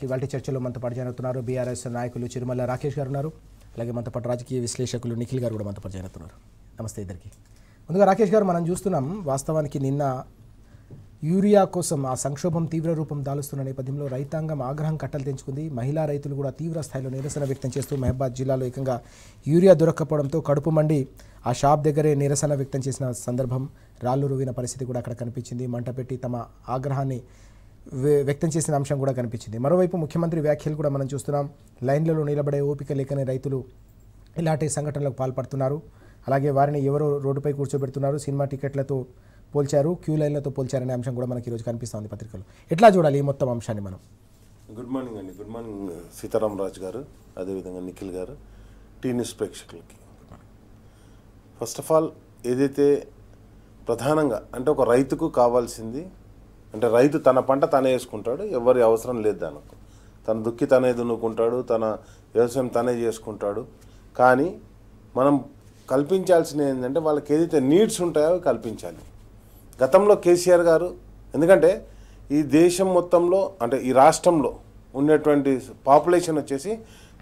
ఇవాళ చర్చలో మనతో పాటు జరుగుతున్నారు బీఆర్ఎస్ నాయకులు చిరుమల రాకేష్ గారు ఉన్నారు. అలాగే మనతో పాటు రాజకీయ విశ్లేషకులు నిఖిల్ గారు కూడా మనతో పాటు జరుగుతున్నారు. నమస్తే ఇద్దరికి. ముందుగా రాకేష్ గారు, మనం చూస్తున్నాం వాస్తవానికి నిన్న యూరియా కోసం ఆ సంక్షోభం తీవ్ర రూపం దాలుస్తున్న నేపథ్యంలో రైతాంగం ఆగ్రహం కట్టలు తెంచుకుంది. మహిళా రైతులు కూడా తీవ్ర స్థాయిలో నిరసన వ్యక్తం చేస్తూ మహబాద్ జిల్లాలో ఏకంగా యూరియా దొరక్కపోవడంతో కడుపు మండి ఆ షాప్ దగ్గరే నిరసన వ్యక్తం చేసిన సందర్భం, రాళ్లు రువిన పరిస్థితి కూడా అక్కడ కనిపించింది. మంట పెట్టి తమ ఆగ్రహాన్ని వ్యక్తం చేసిన అంశం కూడా కనిపించింది. మరోవైపు ముఖ్యమంత్రి వ్యాఖ్యలు కూడా మనం చూస్తున్నాం. లైన్లలో నిలబడే ఓపిక లేకనే రైతులు ఇలాంటి సంఘటనలకు పాల్పడుతున్నారు. అలాగే వారిని ఎవరో రోడ్డుపై కూర్చోబెడుతున్నారు, సినిమా టికెట్లతో పోల్చారు, క్యూ లైన్లతో పోల్చారనే అంశం కూడా మనకి ఈరోజు కనిపిస్తుంది పత్రికలో. ఎట్లా చూడాలి ఈ మొత్తం అంశాన్ని మనం? గుడ్ మార్నింగ్ అండి. గుడ్ మార్నింగ్ సీతారాం రాజు గారు, అదేవిధంగా నిఖిల్ గారు, టీ న్యూస్ ప్రేక్షకులకి. ఫస్ట్ ఆఫ్ ఆల్ ఏదైతే ప్రధానంగా అంటే ఒక రైతుకు కావాల్సింది అంటే రైతు తన పంట తనే వేసుకుంటాడు, ఎవరి అవసరం లేదు దానికి. తన దుక్కి తనే దున్నుకుంటాడు, తన వ్యవసాయం తనే చేసుకుంటాడు. కానీ మనం కల్పించాల్సినవి ఏంటంటే వాళ్ళకి ఏదైతే నీడ్స్ ఉంటాయో అవి కల్పించాలి. గతంలో కేసీఆర్ గారు, ఎందుకంటే ఈ దేశం మొత్తంలో అంటే ఈ రాష్ట్రంలో ఉన్నటువంటి పాపులేషన్ వచ్చేసి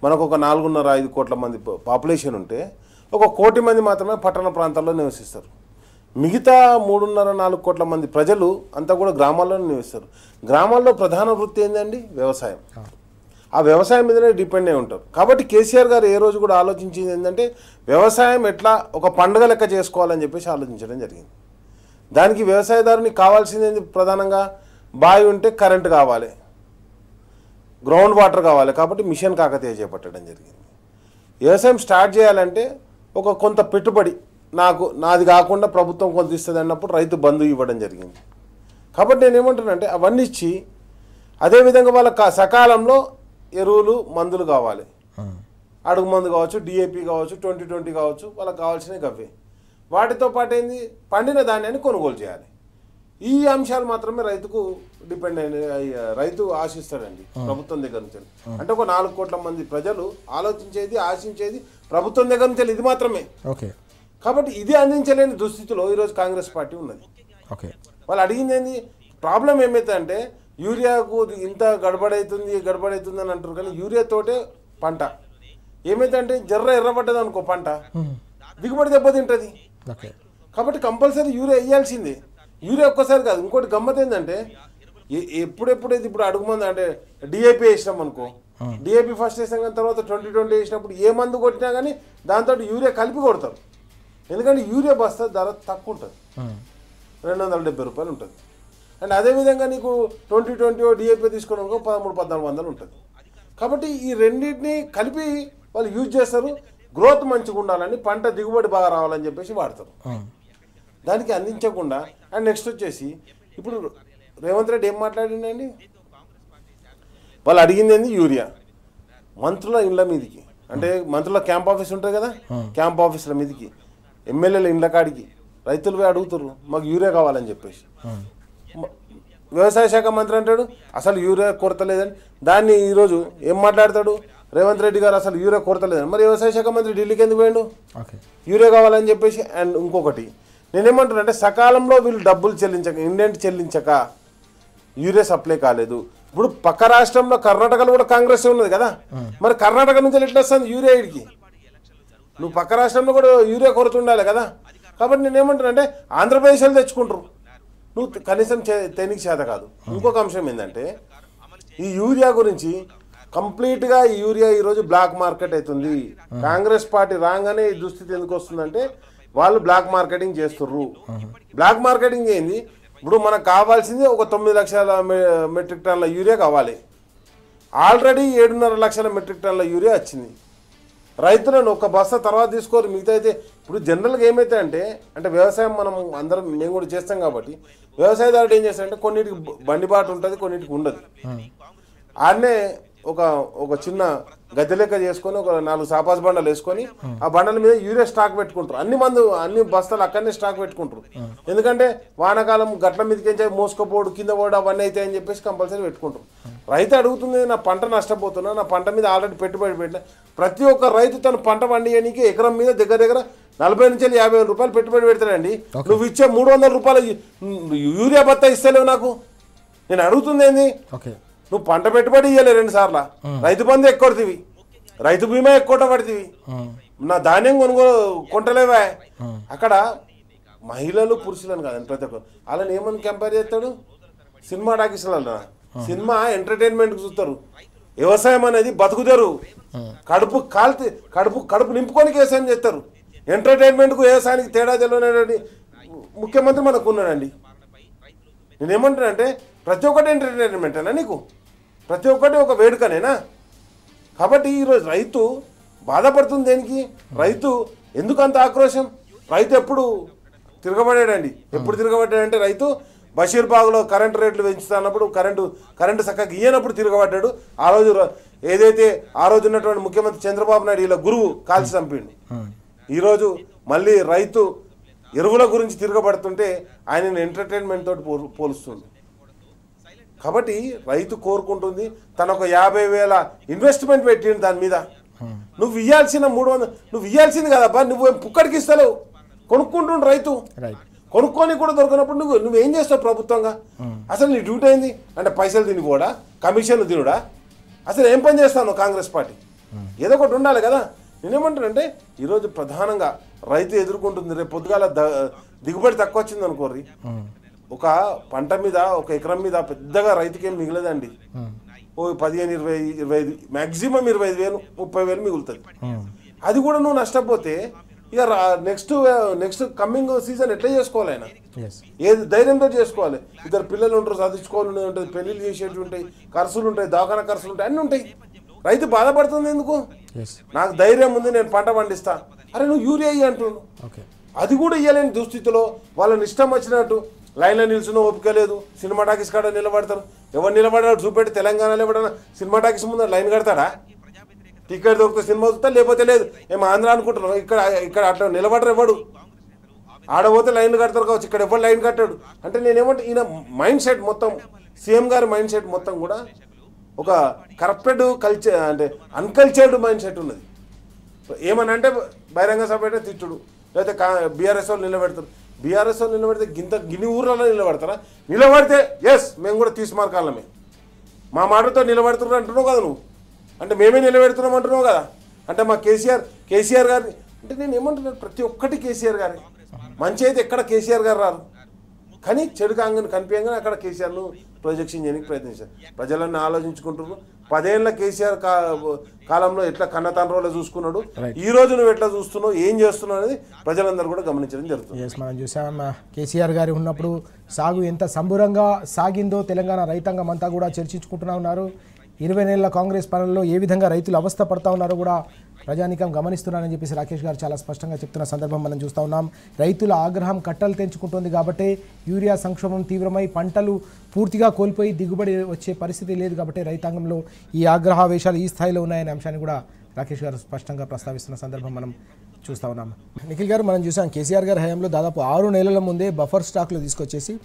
మనకు ఒక 4.5 కోట్ల మంది పాపులేషన్ ఉంటే 1 కోటి మంది మాత్రమే పట్టణ ప్రాంతాల్లో నివసిస్తారు. మిగతా 3.5-4 కోట్ల మంది ప్రజలు అంతా కూడా గ్రామాల్లోనే నివసిస్తారు. గ్రామాల్లో ప్రధాన వృత్తి ఏంటండి? వ్యవసాయం. ఆ వ్యవసాయం మీదనే డిపెండ్ అయి ఉంటారు. కాబట్టి కేసీఆర్ గారు ఏ రోజు కూడా ఆలోచించింది ఏంటంటే వ్యవసాయం ఎట్లా ఒక పండుగ లెక్క చేసుకోవాలని చెప్పేసి ఆలోచించడం జరిగింది. దానికి వ్యవసాయదారునికి కావాల్సింది ప్రధానంగా బావి ఉంటే కరెంటు కావాలి, గ్రౌండ్ వాటర్ కావాలి. కాబట్టి మిషన్ కాకతీయ చేపట్టడం జరిగింది. వ్యవసాయం స్టార్ట్ చేయాలంటే ఒక కొంత పెట్టుబడి నాది కాకుండా ప్రభుత్వం కొంత ఇస్తుంది అన్నప్పుడు రైతు బంధు ఇవ్వడం జరిగింది. కాబట్టి నేను ఏమంటానంటే అవన్నీ ఇచ్చి అదేవిధంగా వాళ్ళకి సకాలంలో ఎరువులు మందులు కావాలి, అడుగు మందు కావచ్చు, డిఏపి కావచ్చు, 2020 కావచ్చు, వాళ్ళకి కావాల్సినవి అవే. వాటితో పాటు ఏంది, పండిన ధాన్యాన్ని కొనుగోలు చేయాలి. ఈ అంశాలు మాత్రమే రైతుకు డిపెండ్ అయిన రైతు ఆశిస్తాడండి ప్రభుత్వం దగ్గర నుంచి. అంటే ఒక 4 కోట్ల మంది ప్రజలు ఆలోచించేది ఆశించేది ప్రభుత్వం దగ్గర నుంచి ఇది మాత్రమే. ఓకే. కాబట్టి ఇది అందించలేని దుస్థితిలో ఈరోజు కాంగ్రెస్ పార్టీ ఉన్నది. ఓకే. వాళ్ళు అడిగింది ఏంది, ప్రాబ్లం ఏమైతే యూరియాకు ఇంత గడబడవుతుంది అని అంటారు. కానీ యూరియాతోటే పంట ఏమైతే జర్ర ఎర్రబడ్డది అనుకో పంట దిగుబడి దెబ్బతింటుంది. కాబట్టి కంపల్సరీ యూరియా వేయాల్సిందే. యూరియా ఒక్కసారి కాదు. ఇంకోటి గమ్మత్ ఏంటంటే ఎప్పుడెప్పుడైతే ఇప్పుడు అడుగుమంది అంటే డిఏపి వేసినాం అనుకో, డిఏపి ఫస్ట్ వేసాం కానీ తర్వాత 2020 వేసినప్పుడు ఏ మందు కొట్టినా కానీ దాంతో యూరియా కలిపి కొడతారు. ఎందుకంటే యూరియా బస్తా ధర తక్కువ ఉంటుంది, 270 రూపాయలు ఉంటుంది. అండ్ అదేవిధంగా నీకు 2020 డిఏపీ తీసుకోవడం 1300-1400 ఉంటుంది. కాబట్టి ఈ రెండింటిని కలిపి వాళ్ళు యూజ్ చేస్తారు. గ్రోత్ మంచిగా ఉండాలని, పంట దిగుబడి బాగా రావాలని చెప్పేసి వాడతారు. దానికి అందించకుండా అండ్ నెక్స్ట్ వచ్చేసి ఇప్పుడు రేవంత్ రెడ్డి ఏం మాట్లాడిందండి, వాళ్ళు అడిగింది ఏంది యూరియా మంత్రుల ఇండ్ల మీదకి, అంటే మంత్రుల క్యాంప్ ఆఫీస్ ఉంటుంది కదా, క్యాంప్ ఆఫీసుల మీదకి ఎమ్మెల్యేల ఇండ్ల కాడికి రైతులు అడుగుతారు మాకు యూరియా కావాలని చెప్పేసి. వ్యవసాయ శాఖ మంత్రి అంటాడు అసలు యూరియా కొరత లేదని. దాన్ని ఈరోజు ఏం మాట్లాడతాడు రేవంత్ రెడ్డి గారు, అసలు యూరియా కొరత లేదని. మరి వ్యవసాయ శాఖ మంత్రి ఢిల్లీకి ఎందుకు పోయిండు? యూరియా కావాలని చెప్పేసి. అండ్ ఇంకొకటి నేనేమంటున్నా అంటే సకాలంలో వీళ్ళు డబ్బులు ఇండెంట్ చెల్లించక యూరియా సప్లై కాలేదు. ఇప్పుడు పక్క రాష్ట్రంలో కర్ణాటకలో కూడా కాంగ్రెస్ ఉన్నది కదా, మరి కర్ణాటక నుంచి ఎట్లా వస్తుంది యూరియా ఇడికి? నువ్వు పక్క రాష్ట్రంలో కూడా యూరియా కొరత ఉండాలి కదా. కాబట్టి నేనేమంటున్నా అంటే ఆంధ్రప్రదేశ్లో తెచ్చుకుంటారు, నువ్వు కనీసం తేనికి చేత కాదు. ఇంకొక అంశం ఏంటంటే ఈ యూరియా గురించి కంప్లీట్గా ఈ యూరియా ఈరోజు బ్లాక్ మార్కెట్ అవుతుంది. కాంగ్రెస్ పార్టీ రాగానే ఈ దుస్థితి ఎందుకు వస్తుందంటే వాళ్ళు బ్లాక్ మార్కెటింగ్ చేస్తుర్రు. బ్లాక్ మార్కెటింగ్ ఏంది, ఇప్పుడు మనకు కావాల్సింది ఒక 9 లక్షల మెట్రిక్ టన్నుల యూరియా కావాలి. ఆల్రెడీ 7.5 లక్షల మెట్రిక్ టన్నుల యూరియా వచ్చింది. రైతులను ఒక బస్తా తర్వాత తీసుకోరు. మిగతా అయితే ఇప్పుడు జనరల్గా ఏమైతే అంటే వ్యవసాయం మేము కూడా చేస్తాం కాబట్టి వ్యవసాయదారుడు ఏం చేస్తాడంటే కొన్నిటికి బండిబాటు ఉంటుంది, కొన్నిటికి ఉండదు. ఆడనే ఒక చిన్న గద్దె లెక్క చేసుకొని ఒక 4 సాపాస్ బండలు వేసుకొని ఆ బండల మీద యూరియా స్టాక్ పెట్టుకుంటారు. అన్ని బస్తాలు అక్కడనే స్టాక్ పెట్టుకుంటారు. ఎందుకంటే వానాకాలం గట్ల మీదకి మోసుకపోడు కింద పోడు అవన్నీ అయితే అని చెప్పేసి కంపల్సరీ పెట్టుకుంటారు. రైతు అడుగుతుంది నా పంట నష్టపోతున్నా, నా పంట మీద ఆల్రెడీ పెట్టుబడి పెట్టిన. ప్రతి ఒక్క రైతు తన పంట పండియడానికి ఎకరం మీద దగ్గర 40 నుంచి 50 రూపాయలు పెట్టుబడి పెడతాడండి. నువ్వు ఇచ్చే 300 రూపాయలు యూరియా బత్తా ఇస్తలేవు నాకు. నేను అడుగుతుంది ఏంది, నువ్వు పంట పెట్టుబడి ఇవ్వలే 2 సార్లు, రైతు బంధు ఎక్కువతివి, రైతు బీమా ఎక్కువ పడుతుంది, నా ధాన్యం కొంటలేవా. అక్కడ మహిళలు పురుషులను కాదండి ప్రతి ఒక్కరు వాళ్ళని ఏమని కంపేర్ చేస్తాడు. సినిమా టాకీస్లో సినిమా ఎంటర్టైన్మెంట్కి చూస్తారు, వ్యవసాయం అనేది బతుకుతారు, కడుపు నింపుకొని వ్యవసాయం చేస్తారు. ఎంటర్టైన్మెంట్కు వ్యవసాయానికి తేడా తెలియనటువంటి ముఖ్యమంత్రి మనకు ఉన్నాడండి. నేనేమంటానంటే ప్రతి ఒక్కటి ఎంటర్టైన్మెంటేనా నీకు, ప్రతి ఒక్కటి ఒక వేడుకనేనా. కాబట్టి ఈరోజు రైతు బాధపడుతుంది దేనికి, రైతు ఎందుకు అంత ఆక్రోశం. రైతు ఎప్పుడు తిరగబడాడండి, ఎప్పుడు తిరగబడ్డాడంటే రైతు బషీర్బాగ్లో కరెంటు రేట్లు పెంచుతున్నప్పుడు కరెంటు చక్కగా ఇయ్యనప్పుడు తిరగబడ్డాడు. ఆ రోజు ఏదైతే ఆ రోజు ఉన్నటువంటి ముఖ్యమంత్రి చంద్రబాబు నాయుడు ఇలా గురువు కాల్చి చంపిండు. ఈరోజు మళ్ళీ రైతు ఎరువుల గురించి తిరగబడుతుంటే ఆయనను ఎంటర్టైన్మెంట్ తోటి పోలుస్తుంది. కాబట్టి రైతు కోరుకుంటుంది తన ఒక 50,000 ఇన్వెస్ట్మెంట్ పెట్టిండు దాని మీద. నువ్వు ఇవ్వాల్సిన 300 నువ్వు ఇవ్వాల్సింది కదబ్బా, నువ్వు పుక్కడికి ఇస్తలేవు, కొనుక్కుంటుండు రైతు. కొనుక్కొని కూడా దొరికినప్పుడు నువ్వేం చేస్తావు ప్రభుత్వంగా. అసలు నీ డ్యూటీ అయింది అంటే పైసలు తినిపోడా, కమిషన్లు తినుడా, అసలు ఏం పని చేస్తాను కాంగ్రెస్ పార్టీ. ఏదో ఒకటి ఉండాలి కదా. నేనేమంటానంటే ఈరోజు ప్రధానంగా రైతు ఎదుర్కొంటుంది, రేపు పొద్దుగాల దిగుబడి తక్కువ వచ్చింది అనుకోర్రి, ఒక పంట మీద ఒక ఎకరం మీద పెద్దగా రైతుకేం మిగలదండి. ఓ 15, 20, 25 మ్యాక్సిమం 25,000, 30,000 మిగులుతుంది. అది కూడా నువ్వు నష్టపోతే ఇక నెక్స్ట్ కమింగ్ సీజన్ ఎట్లా చేసుకోవాలి ఆయన, ఏది ధైర్యంతో చేసుకోవాలి. ఇద్దరు పిల్లలు ఉంటారు, చదివించుకోవాలి ఉంటుంది, పెళ్లిళ్ళు చేసేవి ఉంటాయి, ఖర్చులు ఉంటాయి, దవాఖానా ఖర్చులు ఉంటాయి, అన్నీ ఉంటాయి. రైతు బాధపడుతుంది ఎందుకు, నాకు ధైర్యం ఉంది నేను పంట పండిస్తా, అరే నువ్వు యూరియా ఇయ్యి అంటున్నావు. అది కూడా ఇయ్యలేని దుస్థితిలో వాళ్ళని ఇష్టం వచ్చినట్టు లైన్లో నిల్చున్న ఓపిక లేదు. సినిమా టాకీస్ కాడ నిలబడతారు, ఎవరు నిలబడాడు చూపెట్టి తెలంగాణలో ఎవడన్నా సినిమా టాకీస్ ముందు లైన్ కడతాడా. టికెట్ దొరికితే సినిమా చూస్తా, లేకపోతే లేదు. ఏమో ఆంధ్ర అనుకుంటున్నాం, ఇక్కడ అట్లా నిలబడరు ఎవడు, ఆడపోతే లైన్లు కడతారు కావచ్చు, ఇక్కడ ఎవరు లైన్ కట్టాడు. అంటే నేనేమంటే ఈయన మైండ్ సెట్ మొత్తం, సీఎం గారి మైండ్ సెట్ మొత్తం కూడా ఒక కరప్టెడ్ కల్చర్ అంటే అన్కల్చర్డ్ మైండ్ సెట్ ఉన్నది. ఏమని అంటే బహిరంగ సభ అంటే తిట్టుడు, లేకపోతే బీఆర్ఎస్ వాళ్ళు నిలబెడతారు. బీఆర్ఎస్ వాళ్ళు నిలబెడితే గిన్ని ఊర్లలో నిలబడతారా, నిలబడితే ఎస్ మేము కూడా తీసుమార్కాలమే మా మాటతో నిలబడుతున్నారు అంటున్నావు కదా నువ్వు, అంటే మేమే నిలబెడుతున్నాం అంటున్నావు కదా. అంటే మా కేసీఆర్ గారి అంటే నేను ఏమంటున్నాను, ప్రతి ఒక్కటి కేసీఆర్ గారి మంచి అయితే ఎక్కడ కేసీఆర్ గారు రారు, కానీ చెడు కాంగని కనిపించగానే అక్కడ కేసీఆర్ను ప్రొజెక్షన్ చేయడానికి ప్రయత్నించారు. ప్రజలన్నీ ఆలోచించుకుంటున్నారు. 10 ఏళ్ళ కేసీఆర్ కాలంలో ఎట్లా కన్నతండ్రులో చూసుకున్నాడు, ఈ రోజు నువ్వు ఎట్లా చూస్తున్నావు, ఏం చేస్తున్నావు అనేది ప్రజలందరూ కూడా గమనించడం జరుగుతుంది. మనం చూసాం కేసీఆర్ గారు ఉన్నప్పుడు సాగు ఎంత సంబురంగా సాగిందో తెలంగాణ రైతాంగం అంతా కూడా చర్చించుకుంటున్నా ఉన్నారు. 20 నెలల కాంగ్రెస్ పాలనలో ఏ విధంగా రైతులు అవస్థ పడతా ఉన్నారో కూడా ప్రజానీకం గమనిస్తున్నారని చెప్పేసి రాకేష్ గారు చాలా స్పష్టంగా చెప్తున్న సందర్భం మనం చూస్తూ ఉన్నాం. రైతుల ఆగ్రహం కట్టలు తెంచుకుంటుంది కాబట్టి యూరియా సంక్షోభం తీవ్రమై పంటలు పూర్తిగా కోల్పోయి దిగుబడి వచ్చే పరిస్థితి లేదు కాబట్టి రైతాంగంలో ఈ ఆగ్రహావేశాలు ఈ స్థాయిలో ఉన్నాయనే అంశాన్ని కూడా రాకేష్ గారు స్పష్టంగా ప్రస్తావిస్తున్న సందర్భం మనం చూస్తూ ఉన్నాం. నిఖిల్ గారు, మనం చూసాం కేసీఆర్ గారి హయాంలో దాదాపు 6 నెలల ముందే బఫర్ స్టాక్లు తీసుకొచ్చేసి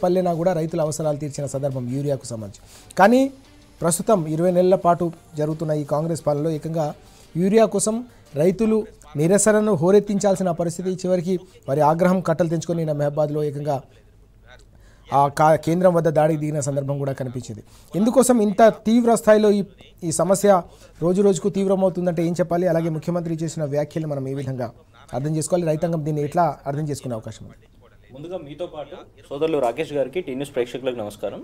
పల్లెనా కూడా రైతుల అవసరాలు తీర్చిన సందర్భం యూరియాకు సంబంధించి. కానీ ప్రస్తుతం 20 నెలల పాటు జరుగుతున్న ఈ కాంగ్రెస్ పాలనలో ఏకంగా యూరియా కోసం రైతులు నిరసనను హోరెత్తించాల్సిన పరిస్థితి, చివరికి వారి ఆగ్రహం కట్టలు తెంచుకొని మహబాద్లో ఏకంగా ఆ కేంద్రం వద్ద దాడికి దిగిన సందర్భం కూడా కనిపించింది. ఎందుకోసం ఇంత తీవ్ర స్థాయిలో ఈ సమస్య రోజు రోజుకు తీవ్రమవుతుందంటే ఏం చెప్పాలి, అలాగే ముఖ్యమంత్రి చేసిన వ్యాఖ్యలు మనం ఏ విధంగా అర్థం చేసుకోవాలి, రైతాంగం దీన్ని ఎట్లా అర్థం చేసుకునే అవకాశం ఉంది? ముందుగా మీతో పాటు సోదరులు రాకేష్ గారికి, టీ న్యూస్ ప్రేక్షకులకు నమస్కారం.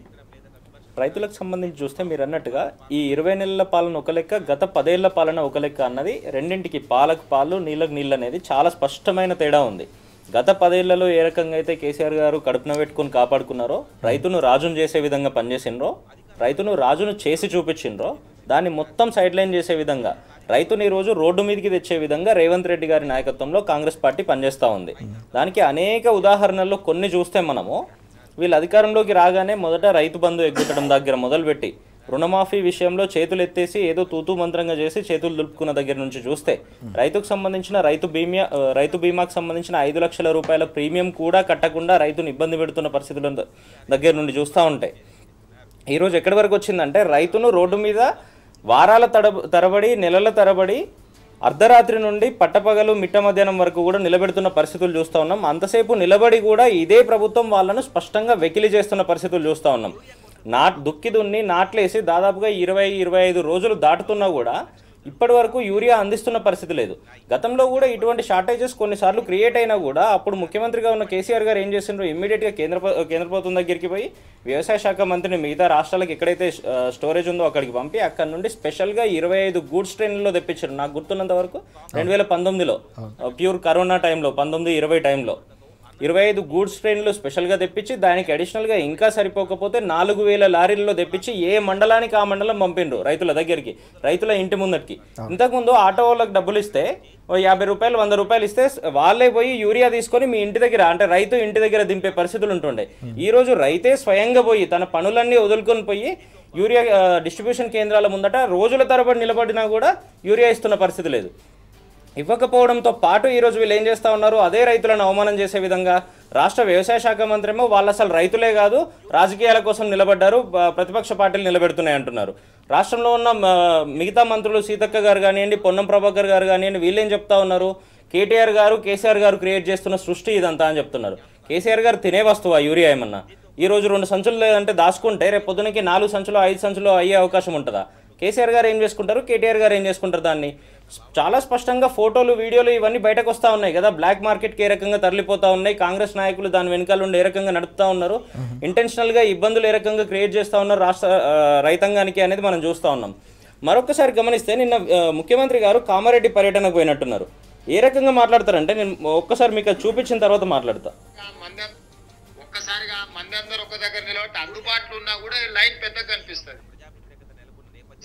రైతులకు సంబంధించి చూస్తే మీరు అన్నట్టుగా ఈ 20 నెలల పాలన ఒక లెక్క, గత 10 ఏళ్ల పాలన ఒక లెక్క అన్నది రెండింటికి పాలకు పాలు నీళ్ళకు నీళ్ళు అనేది చాలా స్పష్టమైన తేడా ఉంది. గత 10 ఏళ్లలో ఏ రకంగా అయితే కేసీఆర్ గారు కడుపున పెట్టుకుని కాపాడుకున్నారో, రైతును రాజును చేసే విధంగా పనిచేసినరో, రైతును రాజును చేసి చూపించిండ్రో, దాన్ని మొత్తం సైడ్ లైన్ చేసే విధంగా రైతుని ఈరోజు రోడ్డు మీదకి తెచ్చే విధంగా రేవంత్ రెడ్డి గారి నాయకత్వంలో కాంగ్రెస్ పార్టీ పనిచేస్తూ ఉంది. దానికి అనేక ఉదాహరణల్లో కొన్ని చూస్తే మనము వీళ్ళు అధికారంలోకి రాగానే మొదట రైతు బంధు ఎగ్గొట్టడం దగ్గర మొదలుపెట్టి రుణమాఫీ విషయంలో చేతులు ఎత్తేసి ఏదో తూతూ మంత్రంగా చేసి చేతులు దులుపుకున్న దగ్గర నుంచి చూస్తే రైతుకు సంబంధించిన రైతు బీమాకు సంబంధించిన 5 లక్షల రూపాయల ప్రీమియం కూడా కట్టకుండా రైతును ఇబ్బంది పెడుతున్న పరిస్థితుల దగ్గర నుండి చూస్తూ ఉంటాయి. ఈరోజు ఎక్కడి వరకు వచ్చిందంటే రైతును రోడ్డు మీద వారాల తరబడి నెలల తరబడి అర్ధరాత్రి నుండి పట్టపగలు మిట్ట మధ్యాహ్నం వరకు కూడా నిలబెడుతున్న పరిస్థితులు చూస్తూ ఉన్నాం. అంతసేపు నిలబడి కూడా ఇదే ప్రభుత్వం వాళ్ళను స్పష్టంగా వెకిలి చేస్తున్న పరిస్థితులు చూస్తూ ఉన్నాం. దుక్కి దున్ని నాట్లేసి దాదాపుగా 20-25 రోజులు దాటుతున్నా కూడా ఇప్పటి వరకు యూరియా అందిస్తున్న పరిస్థితి లేదు. గతంలో కూడా ఇటువంటి షార్టేజెస్ కొన్నిసార్లు క్రియేట్ అయినా కూడా అప్పుడు ముఖ్యమంత్రిగా ఉన్న కేసీఆర్ గారు ఏం చేసిండ్రు, ఇమ్మీడియట్గా కేంద్ర ప్రభుత్వం దగ్గరికి పోయి వ్యవసాయ శాఖ మంత్రిని మిగతా రాష్ట్రాలకు ఎక్కడైతే స్టోరేజ్ ఉందో అక్కడికి పంపి అక్కడ నుండి స్పెషల్గా 25 గూడ్స్ ట్రైన్లలో తెప్పించారు. నాకు గుర్తున్నంత వరకు 2019లో ప్యూర్ కరోనా టైంలో 19-20 టైంలో 25 గూడ్స్ ట్రైన్లు స్పెషల్గా తెప్పించి దానికి అడిషనల్గా ఇంకా సరిపోకపోతే 4000 లారీల్లో తెప్పించి ఏ మండలానికి ఆ మండలం పంపిండ్రు రైతుల దగ్గరికి, రైతుల ఇంటి ముందటికి. ఇంతకుముందు ఆటో వాళ్ళకి డబ్బులు ఇస్తే 50 రూపాయలు 100 రూపాయలు ఇస్తే వాళ్ళే పోయి యూరియా తీసుకొని మీ ఇంటి దగ్గర అంటే రైతు ఇంటి దగ్గర దింపే పరిస్థితులు ఉంటుండే. ఈ రోజు రైతే స్వయంగా పోయి తన పనులన్నీ వదులుకొని పోయి యూరియా డిస్ట్రిబ్యూషన్ కేంద్రాల ముందట రోజుల తరబడి నిలబడినా కూడా యూరియా ఇస్తున్న పరిస్థితి లేదు. ఇవ్వకపోవడంతో పాటు ఈరోజు వీళ్ళు ఏం చేస్తూ ఉన్నారు, అదే రైతులను అవమానం చేసే విధంగా రాష్ట్ర వ్యవసాయ శాఖ మంత్రి ఏమో వాళ్ళు అసలు రైతులే కాదు రాజకీయాల కోసం నిలబడ్డారు, ప్రతిపక్ష పార్టీలు నిలబెడుతున్నాయి అంటున్నారు. రాష్ట్రంలో ఉన్న మిగతా మంత్రులు సీతక్క గారు కానివ్వండి, పొన్నం ప్రభాకర్ గారు కానివ్వండి, వీళ్ళు ఏం చెప్తా ఉన్నారు, కేటీఆర్ గారు కేసీఆర్ గారు క్రియేట్ చేస్తున్న సృష్టి ఇదంతా అని చెప్తున్నారు. కేసీఆర్ గారు తినే వస్తువా యూరియా ఏమన్నా? ఈ రోజు 2 సంచులు లేదంటే దాచుకుంటే రేపు పొద్దునకి 4 సంచులు 5 సంచులు అయ్యే అవకాశం ఉంటుందా? కేసీఆర్ గారు ఏం చేసుకుంటారు, కేటీఆర్ గారు ఏం చేసుకుంటారు? దాన్ని చాలా స్పష్టంగా ఫోటోలు వీడియోలు ఇవన్నీ బయటకు వస్తూ ఉన్నాయి కదా. బ్లాక్ మార్కెట్కి ఏ రకంగా తరలిపోతూ ఉన్నాయి, కాంగ్రెస్ నాయకులు దాని వెనకాల ఉండి ఏ రకంగా నడుపుతూ ఉన్నారు, ఇంటెన్షనల్గా ఇబ్బందులు ఏ రకంగా క్రియేట్ చేస్తూ ఉన్నారు రాష్ట్ర రైతాంగానికి అనేది మనం చూస్తూ ఉన్నాం. మరొకసారి గమనిస్తే నిన్న ముఖ్యమంత్రి గారు కామారెడ్డి పర్యటనకు పోయినట్టున్నారు. ఏ రకంగా మాట్లాడతారంటే నేను ఒక్కసారి మీకు చూపించిన తర్వాత మాట్లాడతా. ఒక్కసారిగా మంది అందరూ ఒక దగ్గర నిలబట్టి అందుబాటులో ఉన్నా కూడా లైన్ పెద్దగా కనిపిస్తుంది.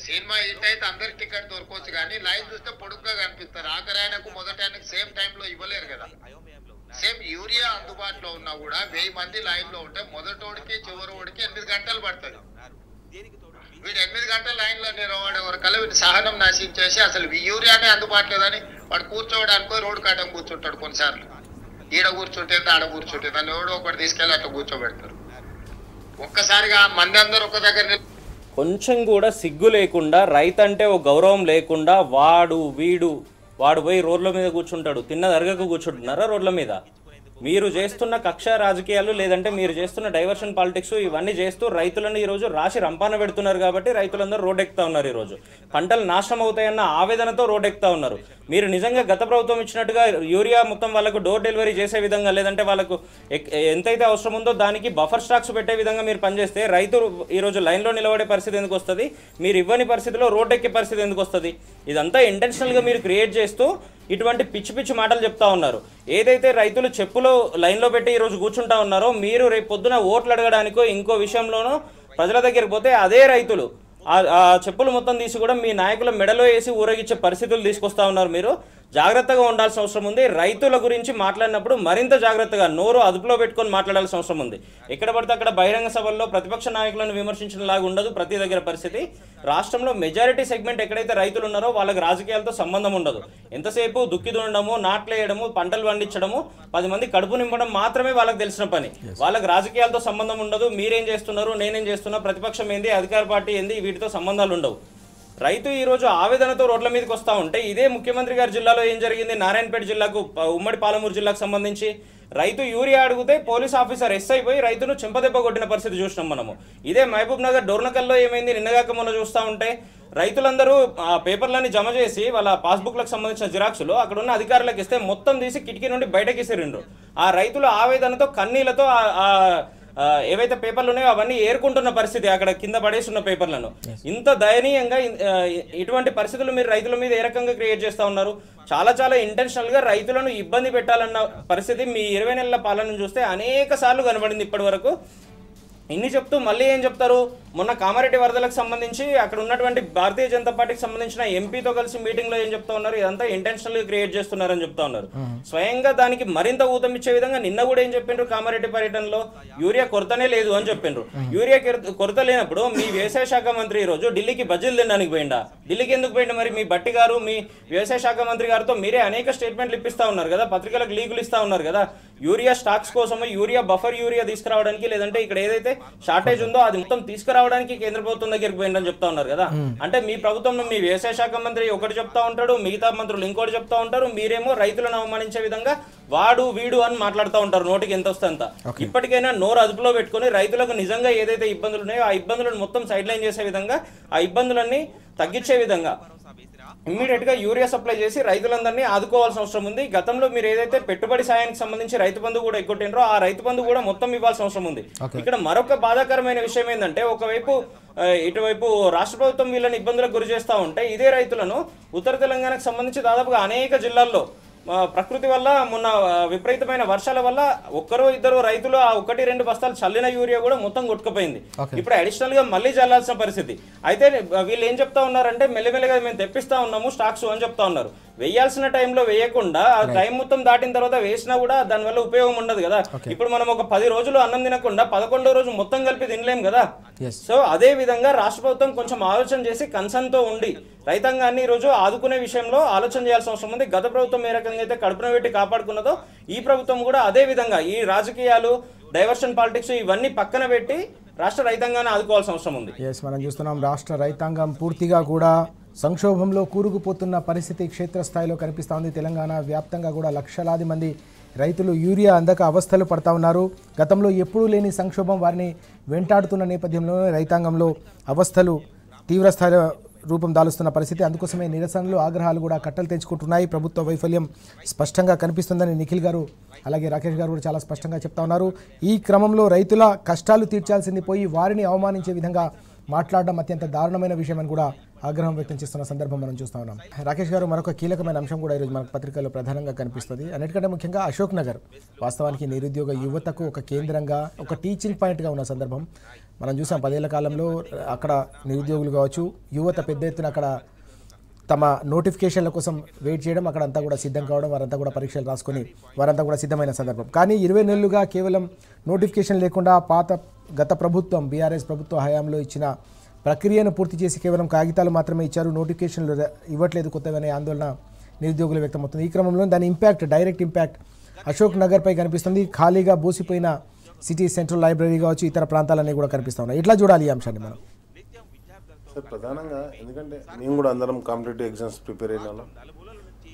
సినిమా హిట్ అయితే అందరికి టికెట్ దొరకవచ్చు కానీ లైన్ చూస్తే పొడుగ్గా కనిపిస్తారు. ఆఖరి ఆయనకు మొదటి ఆయనకు సేమ్ టైంలో ఇవ్వలేరు కదా. సేమ్ యూరియా అందుబాటులో ఉన్నా కూడా 1000 మంది లైన్ లో ఉంటే మొదటోడికి చివరోడికి 8 గంటలు పడుతుంది. వీడు 8 గంటల లైన్ లో నిలబడే వరకల్లా వీడు సహనం నశించేసి అసలు యూరియానే అందుబాటులో లేదని వాడు కూర్చోవడానికి రోడ్డు కాటం కూర్చుంటాడు. కొన్నిసార్లు ఈడ కూర్చుంటే ఆడ కూర్చుంటే దాన్ని ఎవడో ఒకటి తీసుకెళ్ళి అట్లా కూర్చోబెడతారు. ఒక్కసారిగా మంది అందరూ ఒక దగ్గర కొంచెం కూడా సిగ్గు లేకుండా, రైతు అంటే ఓ గౌరవం లేకుండా వాడు పోయి రోడ్ల మీద కూర్చుంటాడు. తిన్నది అరగకు కూర్చుంటున్నారా రోడ్ల మీద? మీరు చేస్తున్న కక్ష రాజకీయాలు లేదంటే మీరు చేస్తున్న డైవర్షన్ పాలిటిక్స్ ఇవన్నీ చేస్తూ రైతులను ఈరోజు రాశి రంపాన పెడుతున్నారు కాబట్టి రైతులందరూ రోడ్ ఎక్కుతా ఉన్నారు. ఈరోజు పంటలు నాశనం అవుతాయన్న ఆవేదనతో రోడ్ ఎక్కుతా ఉన్నారు. మీరు నిజంగా గత ప్రభుత్వం ఇచ్చినట్టుగా యూరియా మొత్తం వాళ్ళకు డోర్ డెలివరీ చేసే విధంగా లేదంటే వాళ్ళకు ఎంతైతే అవసరం ఉందో దానికి బఫర్ స్టాక్స్ పెట్టే విధంగా మీరు పనిచేస్తే రైతు ఈరోజు లైన్లో నిలబడే పరిస్థితి ఎందుకు వస్తుంది? మీరు ఇవ్వని పరిస్థితిలో రోడ్ ఎక్కే పరిస్థితి ఎందుకు వస్తుంది? ఇదంతా ఇంటెన్షనల్గా మీరు క్రియేట్ చేస్తూ ఇటువంటి పిచ్చి పిచ్చి మాటలు చెప్తా ఉన్నారు. ఏదైతే రైతులు చెప్పులో లైన్లో పెట్టి ఈరోజు కూర్చుంటా ఉన్నారో మీరు రేపు పొద్దున ఓట్లు అడగడానికో ఇంకో విషయంలోనో ప్రజల దగ్గరికి పోతే అదే రైతులు ఆ చెప్పులు మొత్తం తీసి కూడా మీ నాయకుల మెడలో వేసి ఊరేగించే పరిస్థితులు తీసుకొస్తా ఉన్నారు. మీరు జాగ్రత్తగా ఉండాల్సిన అవసరం ఉంది. రైతుల గురించి మాట్లాడినప్పుడు మరింత జాగ్రత్తగా నోరు అదుపులో పెట్టుకొని మాట్లాడాల్సిన అవసరం ఉంది. ఎక్కడ పడితే అక్కడ బహిరంగ సభల్లో ప్రతిపక్ష నాయకులను విమర్శించడంలాగా ఉండదు ప్రతి దగ్గర పరిస్థితి. రాష్ట్రంలో మెజారిటీ సెగ్మెంట్ ఎక్కడైతే రైతులు ఉన్నారో వాళ్ళకి రాజకీయాలతో సంబంధం ఉండదు. ఎంతసేపు దుక్కి దున్నడము, నాట్లేయడము, పంటలు పండించడము, 10 మంది కడుపు నింపడం మాత్రమే వాళ్ళకి తెలిసిన పని. వాళ్ళకి రాజకీయాలతో సంబంధం ఉండదు. మీరేం చేస్తున్నారు, నేనేం చేస్తున్నా, ప్రతిపక్షం ఏంది, అధికార పార్టీ ఏంది, వీటితో సంబంధాలు ఉండవు. రైతు ఈరోజు ఆవేదనతో రోడ్ల మీదకి వస్తూ ఉంటే ఇదే ముఖ్యమంత్రి గారి జిల్లాలో ఏం జరిగింది? నారాయణపేట జిల్లాకు ఉమ్మడి పాలమూరు జిల్లాకు సంబంధించి రైతు యూరియా అడిగితే పోలీస్ ఆఫీసర్ ఎస్ఐ పోయి రైతును చెంపదెబ్బ కొట్టిన పరిస్థితి చూసినాం మనము. ఇదే మహబూబ్ నగర్ డోర్నకల్లో ఏమైంది? నిన్నగాక మొన్న చూస్తూ ఉంటే రైతులందరూ ఆ పేపర్లన్నీ జమ చేసి వాళ్ళ పాస్బుక్లకు సంబంధించిన జిరాక్సులు అక్కడ ఉన్న అధికారులకు ఇస్తే మొత్తం తీసి కిటికీ నుండి బయటకి ఇసిరిండ్రు. ఆ రైతుల ఆవేదనతో కన్నీళ్లతో ఏవైతే పేపర్లు ఉన్నాయో అవన్నీ ఏరుకుంటున్న పరిస్థితి, అక్కడ కింద పడేస్తున్న పేపర్లను. ఇంత దయనీయంగా ఇటువంటి పరిస్థితులు మీరు రైతుల మీద ఏ రకంగా క్రియేట్ చేస్తూ ఉన్నారు? చాలా ఇంటెన్షనల్గా రైతులను ఇబ్బంది పెట్టాలన్న పరిస్థితి మీ 20 నెలల పాలన చూస్తే అనేక సార్లు కనబడింది ఇప్పటి వరకు. ఇన్ని చెప్తూ మళ్ళీ ఏం చెప్తారు? మొన్న కామారెడ్డి వరదలకు సంబంధించి అక్కడ ఉన్నటువంటి భారతీయ జనతా పార్టీకి సంబంధించిన ఎంపీతో కలిసి మీటింగ్లో ఏం చెప్తా ఉన్నారు? ఇదంతా ఇంటెన్షనల్గా క్రియేట్ చేస్తున్నారని చెప్తా ఉన్నారు. స్వయంగా దానికి మరింత ఊతం ఇచ్చే విధంగా నిన్న కూడా ఏం చెప్పిండ్రు? కామారెడ్డి పర్యటనలో యూరియా కొరతనే లేదు అని చెప్పిండ్రు. యూరియా కొరత లేనప్పుడు మీ వ్యవసాయ శాఖ మంత్రి ఈరోజు ఢిల్లీకి బజ్జీలు తినడానికి పోయిండా? ఢిల్లీకి ఎందుకు పోయిండా? మరి మీ భట్టి గారు మీ వ్యవసాయ శాఖ మంత్రి గారితో మీరే అనేక స్టేట్మెంట్లు ఇప్పిస్తా ఉన్నారు కదా, పత్రికలకు లీకులు ఇస్తా ఉన్నారు కదా. యూరియా స్టాక్స్ కోసము యూరియా బఫర్ యూరియా తీసుకురావడానికి లేదంటే ఇక్కడ ఏదైతే షార్టేజ్ ఉందో అది మొత్తం తీసుకురావడానికి కేంద్ర ప్రభుత్వం దగ్గరికి పోయిందని చెప్తా ఉన్నారు కదా. అంటే మీ ప్రభుత్వంలో మీ వ్యవసాయ శాఖ మంత్రి ఒకటి చెప్తా ఉంటాడు, మిగతా మంత్రులు ఇంకోటి చెప్తా ఉంటారు, మీరేమో రైతులను అవమానించే విధంగా వాడు వీడు అని మాట్లాడుతూ ఉంటారు, నోటికి ఎంత వస్తే అంత. ఇప్పటికైనా నోరు అదుపులో పెట్టుకుని రైతులకు నిజంగా ఏదైతే ఇబ్బందులు ఉన్నాయో ఆ ఇబ్బందులను మొత్తం సైడ్ లైన్ చేసే విధంగా, ఆ ఇబ్బందులన్నీ తగ్గించే విధంగా ఇమ్మీడియట్ గా యూరియా సప్లై చేసి రైతులందరినీ ఆదుకోవాల్సిన అవసరం ఉంది. గతంలో మీరు ఏదైతే పెట్టుబడి సాయానికి సంబంధించి రైతు బంధు కూడా ఎగ్గొట్టినరో ఆ రైతు బంధు కూడా మొత్తం ఇవ్వాల్సిన అవసరం ఉంది. ఇక్కడ మరొక బాధాకరమైన విషయం ఏంటంటే, ఒకవైపు ఇటువైపు రాష్ట్ర ప్రభుత్వం వీళ్ళని ఇబ్బందులకు గురి చేస్తూ ఉంటే ఇదే రైతులను ఉత్తర తెలంగాణకు సంబంధించి దాదాపుగా అనేక జిల్లాల్లో ప్రకృతి వల్ల మొన్న విపరీతమైన వర్షాల వల్ల ఒక్కరో ఇద్దరు రైతులు ఆ 1-2 బస్తాలు చల్లిన యూరియా కూడా మొత్తం కొట్టుకుపోయింది. ఇప్పుడు అడిషనల్ గా మళ్ళీ చల్లాల్సిన పరిస్థితి. అయితే వీళ్ళు ఏం చెప్తా ఉన్నారంటే మెల్లమెల్లగా మేము తెప్పిస్తా ఉన్నాము స్టాక్స్ అని చెప్తా ఉన్నారు. వేయాల్సిన టైంలో వేయకుండా ఆ టైం మొత్తం దాటిన తర్వాత వేసినా కూడా దానివల్ల ఉపయోగం ఉండదు కదా. ఇప్పుడు మనం ఒక 10 రోజులు అన్నం తినకుండా 11వ రోజు మొత్తం కలిపి తినలేం కదా. సో అదే విధంగా రాష్ట్ర ప్రభుత్వం కొంచెం ఆలోచన చేసి కన్సర్న్ తో ఉండి రైతాంగాన్ని ఈ రోజు ఆదుకునే విషయంలో ఆలోచన చేయాల్సిన అవసరం ఉంది. గత ప్రభుత్వం ఏ రకంగా అయితే కడుపున పెట్టి కాపాడుకున్నదో ఈ ప్రభుత్వం కూడా అదే విధంగా ఈ రాజకీయాలు, డైవర్షన్ పాలిటిక్స్ ఇవన్నీ పక్కన పెట్టి రాష్ట్ర రైతాంగాన్ని ఆదుకోవాల్సిన అవసరం ఉంది. మనం చూస్తున్నాం రాష్ట్ర రైతాంగం పూర్తిగా కూడా సంక్షోభంలో కూరుకుపోతున్న పరిస్థితి క్షేత్రస్థాయిలో కనిపిస్తూ ఉంది. తెలంగాణ వ్యాప్తంగా కూడా లక్షలాది మంది రైతులు యూరియా అందక అవస్థలు పడతా ఉన్నారు. గతంలో ఎప్పుడూ లేని సంక్షోభం వారిని వెంటాడుతున్న నేపథ్యంలోనే రైతాంగంలో అవస్థలు తీవ్రస్థాయిలో రూపం దాలుస్తున్న పరిస్థితి. అందుకోసమే నిరసనలు, ఆగ్రహాలు కూడా కట్టలు తెంచుకుంటున్నాయి. ప్రభుత్వ వైఫల్యం స్పష్టంగా కనిపిస్తుందని నిఖిల్ గారు అలాగే రాకేష్ గారు కూడా చాలా స్పష్టంగా చెప్తా ఉన్నారు. ఈ క్రమంలో రైతుల కష్టాలు తీర్చాల్సింది పోయి వారిని అవమానించే విధంగా మాట్లాడడం అత్యంత దారుణమైన విషయం అని కూడా ఆగ్రహం వ్యక్తం చేస్తున్న సందర్భం మనం చూస్తూ ఉన్నాం. రాకేష్ గారు, మరొక కీలకమైన అంశం కూడా ఈరోజు మనకు పత్రికల్లో ప్రధానంగా కనిపిస్తుంది. అన్నిటికంటే ముఖ్యంగా అశోక్ నగర్ వాస్తవానికి నిరుద్యోగ యువతకు ఒక కేంద్రంగా, ఒక టీచింగ్ పాయింట్గా ఉన్న సందర్భం మనం చూసాం. 10 ఏళ్ల కాలంలో అక్కడ నిరుద్యోగులు కావచ్చు, యువత పెద్ద ఎత్తున అక్కడ తమ నోటిఫికేషన్ల కోసం వెయిట్ చేయడం, అక్కడంతా కూడా సిద్ధం కావడం, వారంతా కూడా పరీక్షలు రాసుకొని వారంతా కూడా సిద్ధమైన సందర్భం. కానీ 20 నెలలుగా కేవలం నోటిఫికేషన్ లేకుండా గత ప్రభుత్వం బీఆర్ఎస్ ప్రభుత్వ హయాంలో ఇచ్చిన ప్రక్రియను పూర్తి చేసి కేవలం కాగితాలు మాత్రమే ఇచ్చారు, నోటిఫికేషన్లు ఇవ్వట్లేదు కొత్తగానే ఆందోళన నిరుద్యోగులు వ్యక్తమవుతుంది. ఈ క్రమంలో దాని డైరెక్ట్ ఇంపాక్ట్ అశోక్ నగర్పై కనిపిస్తుంది. ఖాళీగా బోసిపోయిన సిటీ సెంట్రల్ లైబ్రరీ కావచ్చు, ఇతర ప్రాంతాలన్నీ కూడా కనిపిస్తూ ఉన్నాయి. ఎట్లా చూడాలి ఈ అంశాన్ని మనం? సార్ ప్రధానంగా ఎందుకంటే మేము కూడా అందరం కాంపిటేటివ్ ఎగ్జామ్స్ ప్రిపేర్ అయినా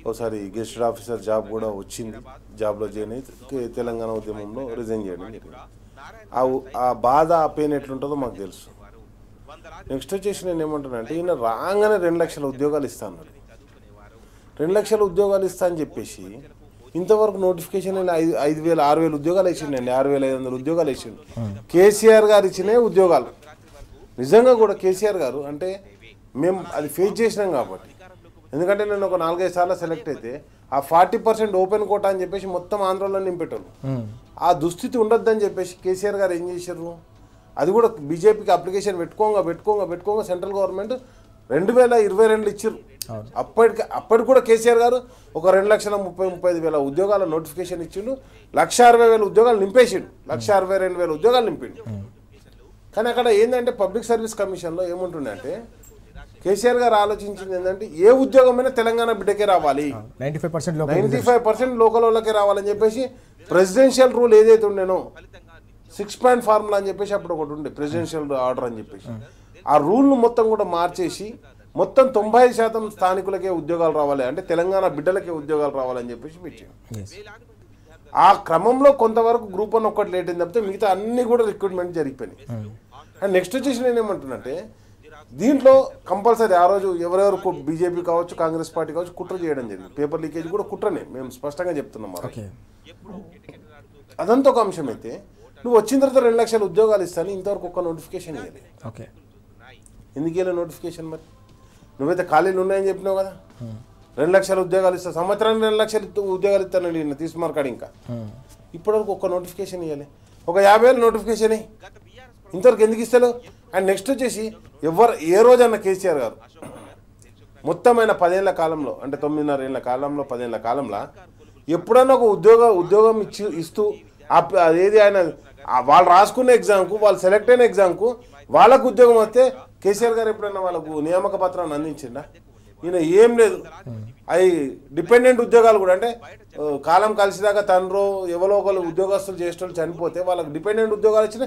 ఒకసారి గెస్టెడ్ ఆఫీసర్ జాబ్ కూడా వచ్చింది. జాబ్లో జాయిన్ అయితే తెలంగాణ ఉద్యమంలో రిజైన్ చేయడం జరిగింది. ఆ బాధ, ఆ పెయిన్ ఎట్లుంటుందో మాకు తెలుసు. నెక్స్ట్ వచ్చేసి నేను ఏమంటున్నానంటే, ఈయన రాగానే 2 లక్షల ఉద్యోగాలు ఇస్తా అన్నారు. 2 లక్షల ఉద్యోగాలు ఇస్తా అని చెప్పేసి ఇంతవరకు నోటిఫికేషన్ 5,000, 6,000 ఉద్యోగాలు ఇచ్చిండండి. 6,500 ఉద్యోగాలు ఇచ్చిండు. కేసీఆర్ గారు ఇచ్చిన ఉద్యోగాలు నిజంగా కూడా కేసీఆర్ గారు అంటే మేము అది ఫేస్ చేసినాం కాబట్టి. ఎందుకంటే నేను ఒక 4-5 సార్లు సెలెక్ట్ అయితే ఆ 40% ఓపెన్ కోటా అని చెప్పేసి మొత్తం ఆంధ్రలో నింపెట్టారు. ఆ దుస్థితి ఉండొద్దని చెప్పేసి కేసీఆర్ గారు ఏం చేశారు, అది కూడా బీజేపీకి అప్లికేషన్ పెట్టుకోగా సెంట్రల్ గవర్నమెంట్ 2022 ఇచ్చారు. అప్పటికి కూడా కేసీఆర్ గారు ఒక 2,30,35,000 ఉద్యోగాల నోటిఫికేషన్ ఇచ్చిండు. 1,60,000 ఉద్యోగాలు నింపేసిండు. 1,62,000 ఉద్యోగాలు నింపిండు. కానీ అక్కడ ఏంటంటే పబ్లిక్ సర్వీస్ కమిషన్లో ఏముంటుండే అంటే కేసీఆర్ గారు ఆలోచించింది ఏంటంటే ఏ ఉద్యోగమైనా తెలంగాణ బిడ్డకే రావాలి, 95% లోకల్ వాళ్ళకే రావాలని చెప్పేసి ప్రెసిడెన్షియల్ రూల్ ఏదైతే ఉండేనో 6 పాయింట్ ఫార్ములా అని చెప్పేసి అప్పుడు ఒకటి ఉండే ప్రెసిడెన్షియల్ ఆర్డర్ అని చెప్పేసి ఆ రూల్ను మొత్తం కూడా మార్చేసి మొత్తం 95% స్థానికులకే ఉద్యోగాలు రావాలి, అంటే తెలంగాణ బిడ్డలకే ఉద్యోగాలు రావాలని చెప్పేసి పెట్టారు. ఆ క్రమంలో కొంతవరకు గ్రూప్ 1 ఒక్కటి లేట్ అయింది తప్పితే మిగతా అన్ని కూడా రిక్రూట్మెంట్ జరిగిపోయినాయి. అండ్ నెక్స్ట్ వచ్చేసి నేను ఏమంటున్నంటే దీంట్లో కంపల్సరీ ఆ రోజు ఎవరెవరు బీజేపీ కావచ్చు, కాంగ్రెస్ పార్టీ కావచ్చు కుట్ర చేయడం జరిగింది. పేపర్ లీకేజ్ కూడా కుట్రనే, మేము స్పష్టంగా చెప్తున్నాం. అదంతా ఒక అంశం అయితే నువ్వు వచ్చిన తర్వాత 2 లక్షల ఉద్యోగాలు ఇస్తాను, ఇంతవరకు ఒక్క నోటిఫికేషన్ ఇవ్వాలి. ఎందుకు ఇవ్వలే నోటిఫికేషన్? మరి నువ్వైతే ఖాళీలు ఉన్నాయని చెప్పినావు కదా, 2 లక్షల ఉద్యోగాలు ఇస్తా, సంవత్సరానికి 2 లక్షల ఉద్యోగాలు ఇస్తానండి నిన్న తీసుమార్కాడు. ఇంకా ఇప్పటివరకు ఒక్క నోటిఫికేషన్ ఇవ్వాలి, ఒక 50,000 నోటిఫికేషన్ ఇంతవరకు ఎందుకు ఇస్తాడు? అండ్ నెక్స్ట్ వచ్చేసి ఏ రోజన్నా కేసీఆర్ గారు మొత్తం ఆయన 10 ఏళ్ల కాలంలో, అంటే 9.5 ఏళ్ల కాలంలో, 10 ఏళ్ల కాలంలో ఎప్పుడన్నా ఒక ఉద్యోగం ఇస్తూ అదేది ఆయన వాళ్ళు రాసుకున్న ఎగ్జామ్కు, వాళ్ళు సెలెక్ట్ అయిన ఎగ్జామ్కు వాళ్ళకు ఉద్యోగం వస్తే కేసీఆర్ గారు ఎప్పుడైనా వాళ్ళకు నియామక పత్రాన్ని అందించిందా? ఈయన ఏం లేదు. అవి డిపెండెంట్ ఉద్యోగాలు కూడా అంటే కాలం కలిసిదాకా తండ్రో ఎవరో ఒకరు ఉద్యోగస్తులు చేసేటోళ్ళు చనిపోతే వాళ్ళకి డిపెండెంట్ ఉద్యోగాలు ఇచ్చిన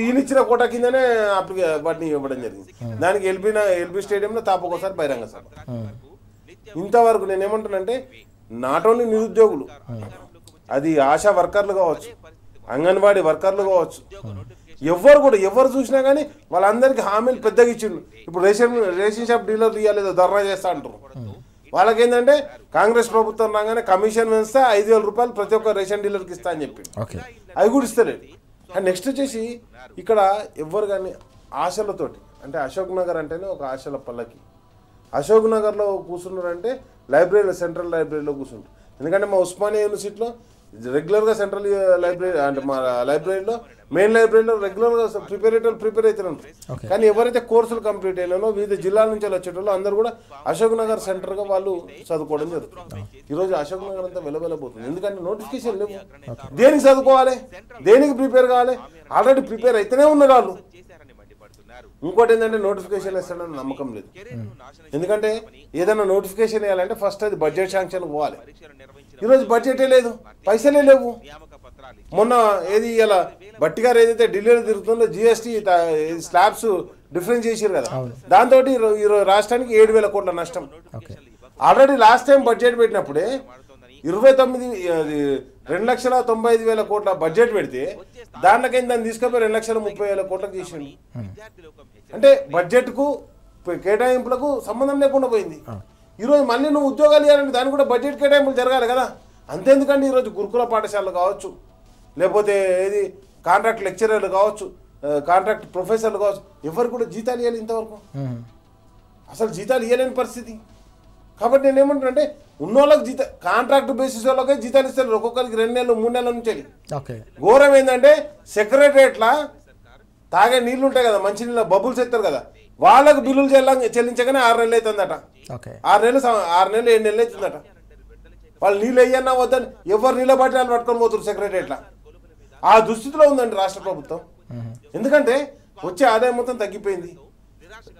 ఈయన ఇచ్చిన కోట కిందనే వాటిని ఇవ్వడం జరిగింది. దానికి ఎల్బీ స్టేడియంలో తాపకోసారి బహిరంగ సభ. ఇంతవరకు నేను ఏమంటానంటే నాట్ ఓన్లీ నిరుద్యోగులు, అది ఆశా వర్కర్లు కావచ్చు, అంగన్వాడీ వర్కర్లు కావచ్చు, ఎవరు చూసినా కానీ వాళ్ళందరికీ హామీలు పెద్దగా ఇచ్చిండు. ఇప్పుడు రేషన్ షాప్ డీలర్లు ఇవ్వలేదు ధర్నా చేస్తా అంటారు. వాళ్ళకేంటంటే కాంగ్రెస్ ప్రభుత్వం రాగానే కమిషన్ వేస్తే 5,000 రూపాయలు ప్రతి ఒక్క రేషన్ డీలర్కి ఇస్తా అని చెప్పి అవి కూడా ఇస్తలేదు. అండ్ నెక్స్ట్ వచ్చేసి ఇక్కడ ఎవ్వరు కానీ ఆశలతోటి, అంటే అశోక్ నగర్ అంటేనే ఒక ఆశల పల్లకి. అశోక్ నగర్లో కూర్చున్నారంటే లైబ్రరీలో, సెంట్రల్ లైబ్రరీలో కూర్చుంటారు. ఎందుకంటే మా ఉస్మానియా యూనివర్సిటీలో రెగ్యులర్గా సెంట్రల్ లైబ్రరీ అంటే మా లైబ్రరీలో మెయిన్ లైబ్రరీలో రెగ్యులర్గా ప్రిపేర్ అవుతూనే ఉంటారు. కానీ ఎవరైతే కోర్సులు కంప్లీట్ అయినానో వివిధ జిల్లాల నుంచి వచ్చేటోళ్ళు అందరూ కూడా అశోక్ నగర్ సెంటర్గా వాళ్ళు చదువుకోవడం జరుగుతుంది. ఈరోజు అశోక్ నగర్ అంతా వెలవెలబోతుంది. ఎందుకంటే నోటిఫికేషన్ లేవు. దేనికి చదువుకోవాలి, దేనికి ప్రిపేర్ కావాలి, ఆల్రెడీ ప్రిపేర్ అయితేనే ఉన్నారు వాళ్ళు. ఇంకోటి ఏంటంటే నోటిఫికేషన్ ఇస్తాడని నమ్మకం లేదు. ఎందుకంటే ఏదైనా నోటిఫికేషన్ వేయాలంటే ఫస్ట్ అది బడ్జెట్ శాంక్షన్ పోవాలి. ఈరోజు బడ్జెటే లేదు, పైసలే లేవు. మొన్న ఏది ఇలా బట్టి గారు ఏదైతే ఢిల్లీలో తిరుగుతుందో జిఎస్టీ స్లాబ్స్ డిఫరెన్స్ చేసారు కదా, దాంతో ఈరోజు రాష్ట్రానికి 7,000 కోట్ల నష్టం. ఆల్రెడీ లాస్ట్ టైం బడ్జెట్ పెట్టినప్పుడే 2,95,000 కోట్ల బడ్జెట్ పెడితే దాంట్లోకైనా దాన్ని తీసుకుపోయి 2,30,000 కోట్లకు చేసింది. అంటే బడ్జెట్కు కేటాయింపులకు సంబంధం లేకుండా పోయింది. ఈరోజు మళ్ళీ నువ్వు ఉద్యోగాలు ఇవ్వాలంటే దానికి కూడా బడ్జెట్ కేటాయింపులు జరగాలి కదా. అంతేందుకండి ఈరోజు గురుకుల పాఠశాలలు కావచ్చు, లేకపోతే ఏది కాంట్రాక్ట్ లెక్చరర్లు కావచ్చు, కాంట్రాక్ట్ ప్రొఫెసర్లు కావచ్చు, ఎవరు కూడా జీతాలు ఇవ్వాలి. ఇంతవరకు అసలు జీతాలు ఇవ్వలేని పరిస్థితి. కాబట్టి నేను ఏమంటానంటే ఉన్నోళ్ళకి కాంట్రాక్ట్ బేసిస్ వాళ్ళకే జీతాలు ఇస్తారు. ఒక్కొక్కరికి 2 నెలలు 3 నెలల నుంచి. ఘోరం ఏంటంటే సెక్రటరియట్లా తాగే నీళ్లు ఉంటాయి కదా, మంచి నీళ్ళ బబుల్స్ ఎత్తారు కదా, వాళ్ళకు బిల్లులు చెల్లించగానే 6 నెలలు అవుతుందట. 6 నెలలు 7 నెలలు అవుతుందట. వాళ్ళు నీళ్ళు వేయన్నా వద్దని ఎవరు నీళ్ళ బాటిల్ పట్టుకొని పోతున్నారు సెక్రటరియట్లా. ఆ దుస్థితిలో ఉందండి రాష్ట్ర ప్రభుత్వం. ఎందుకంటే వచ్చే ఆదాయం మొత్తం తగ్గిపోయింది.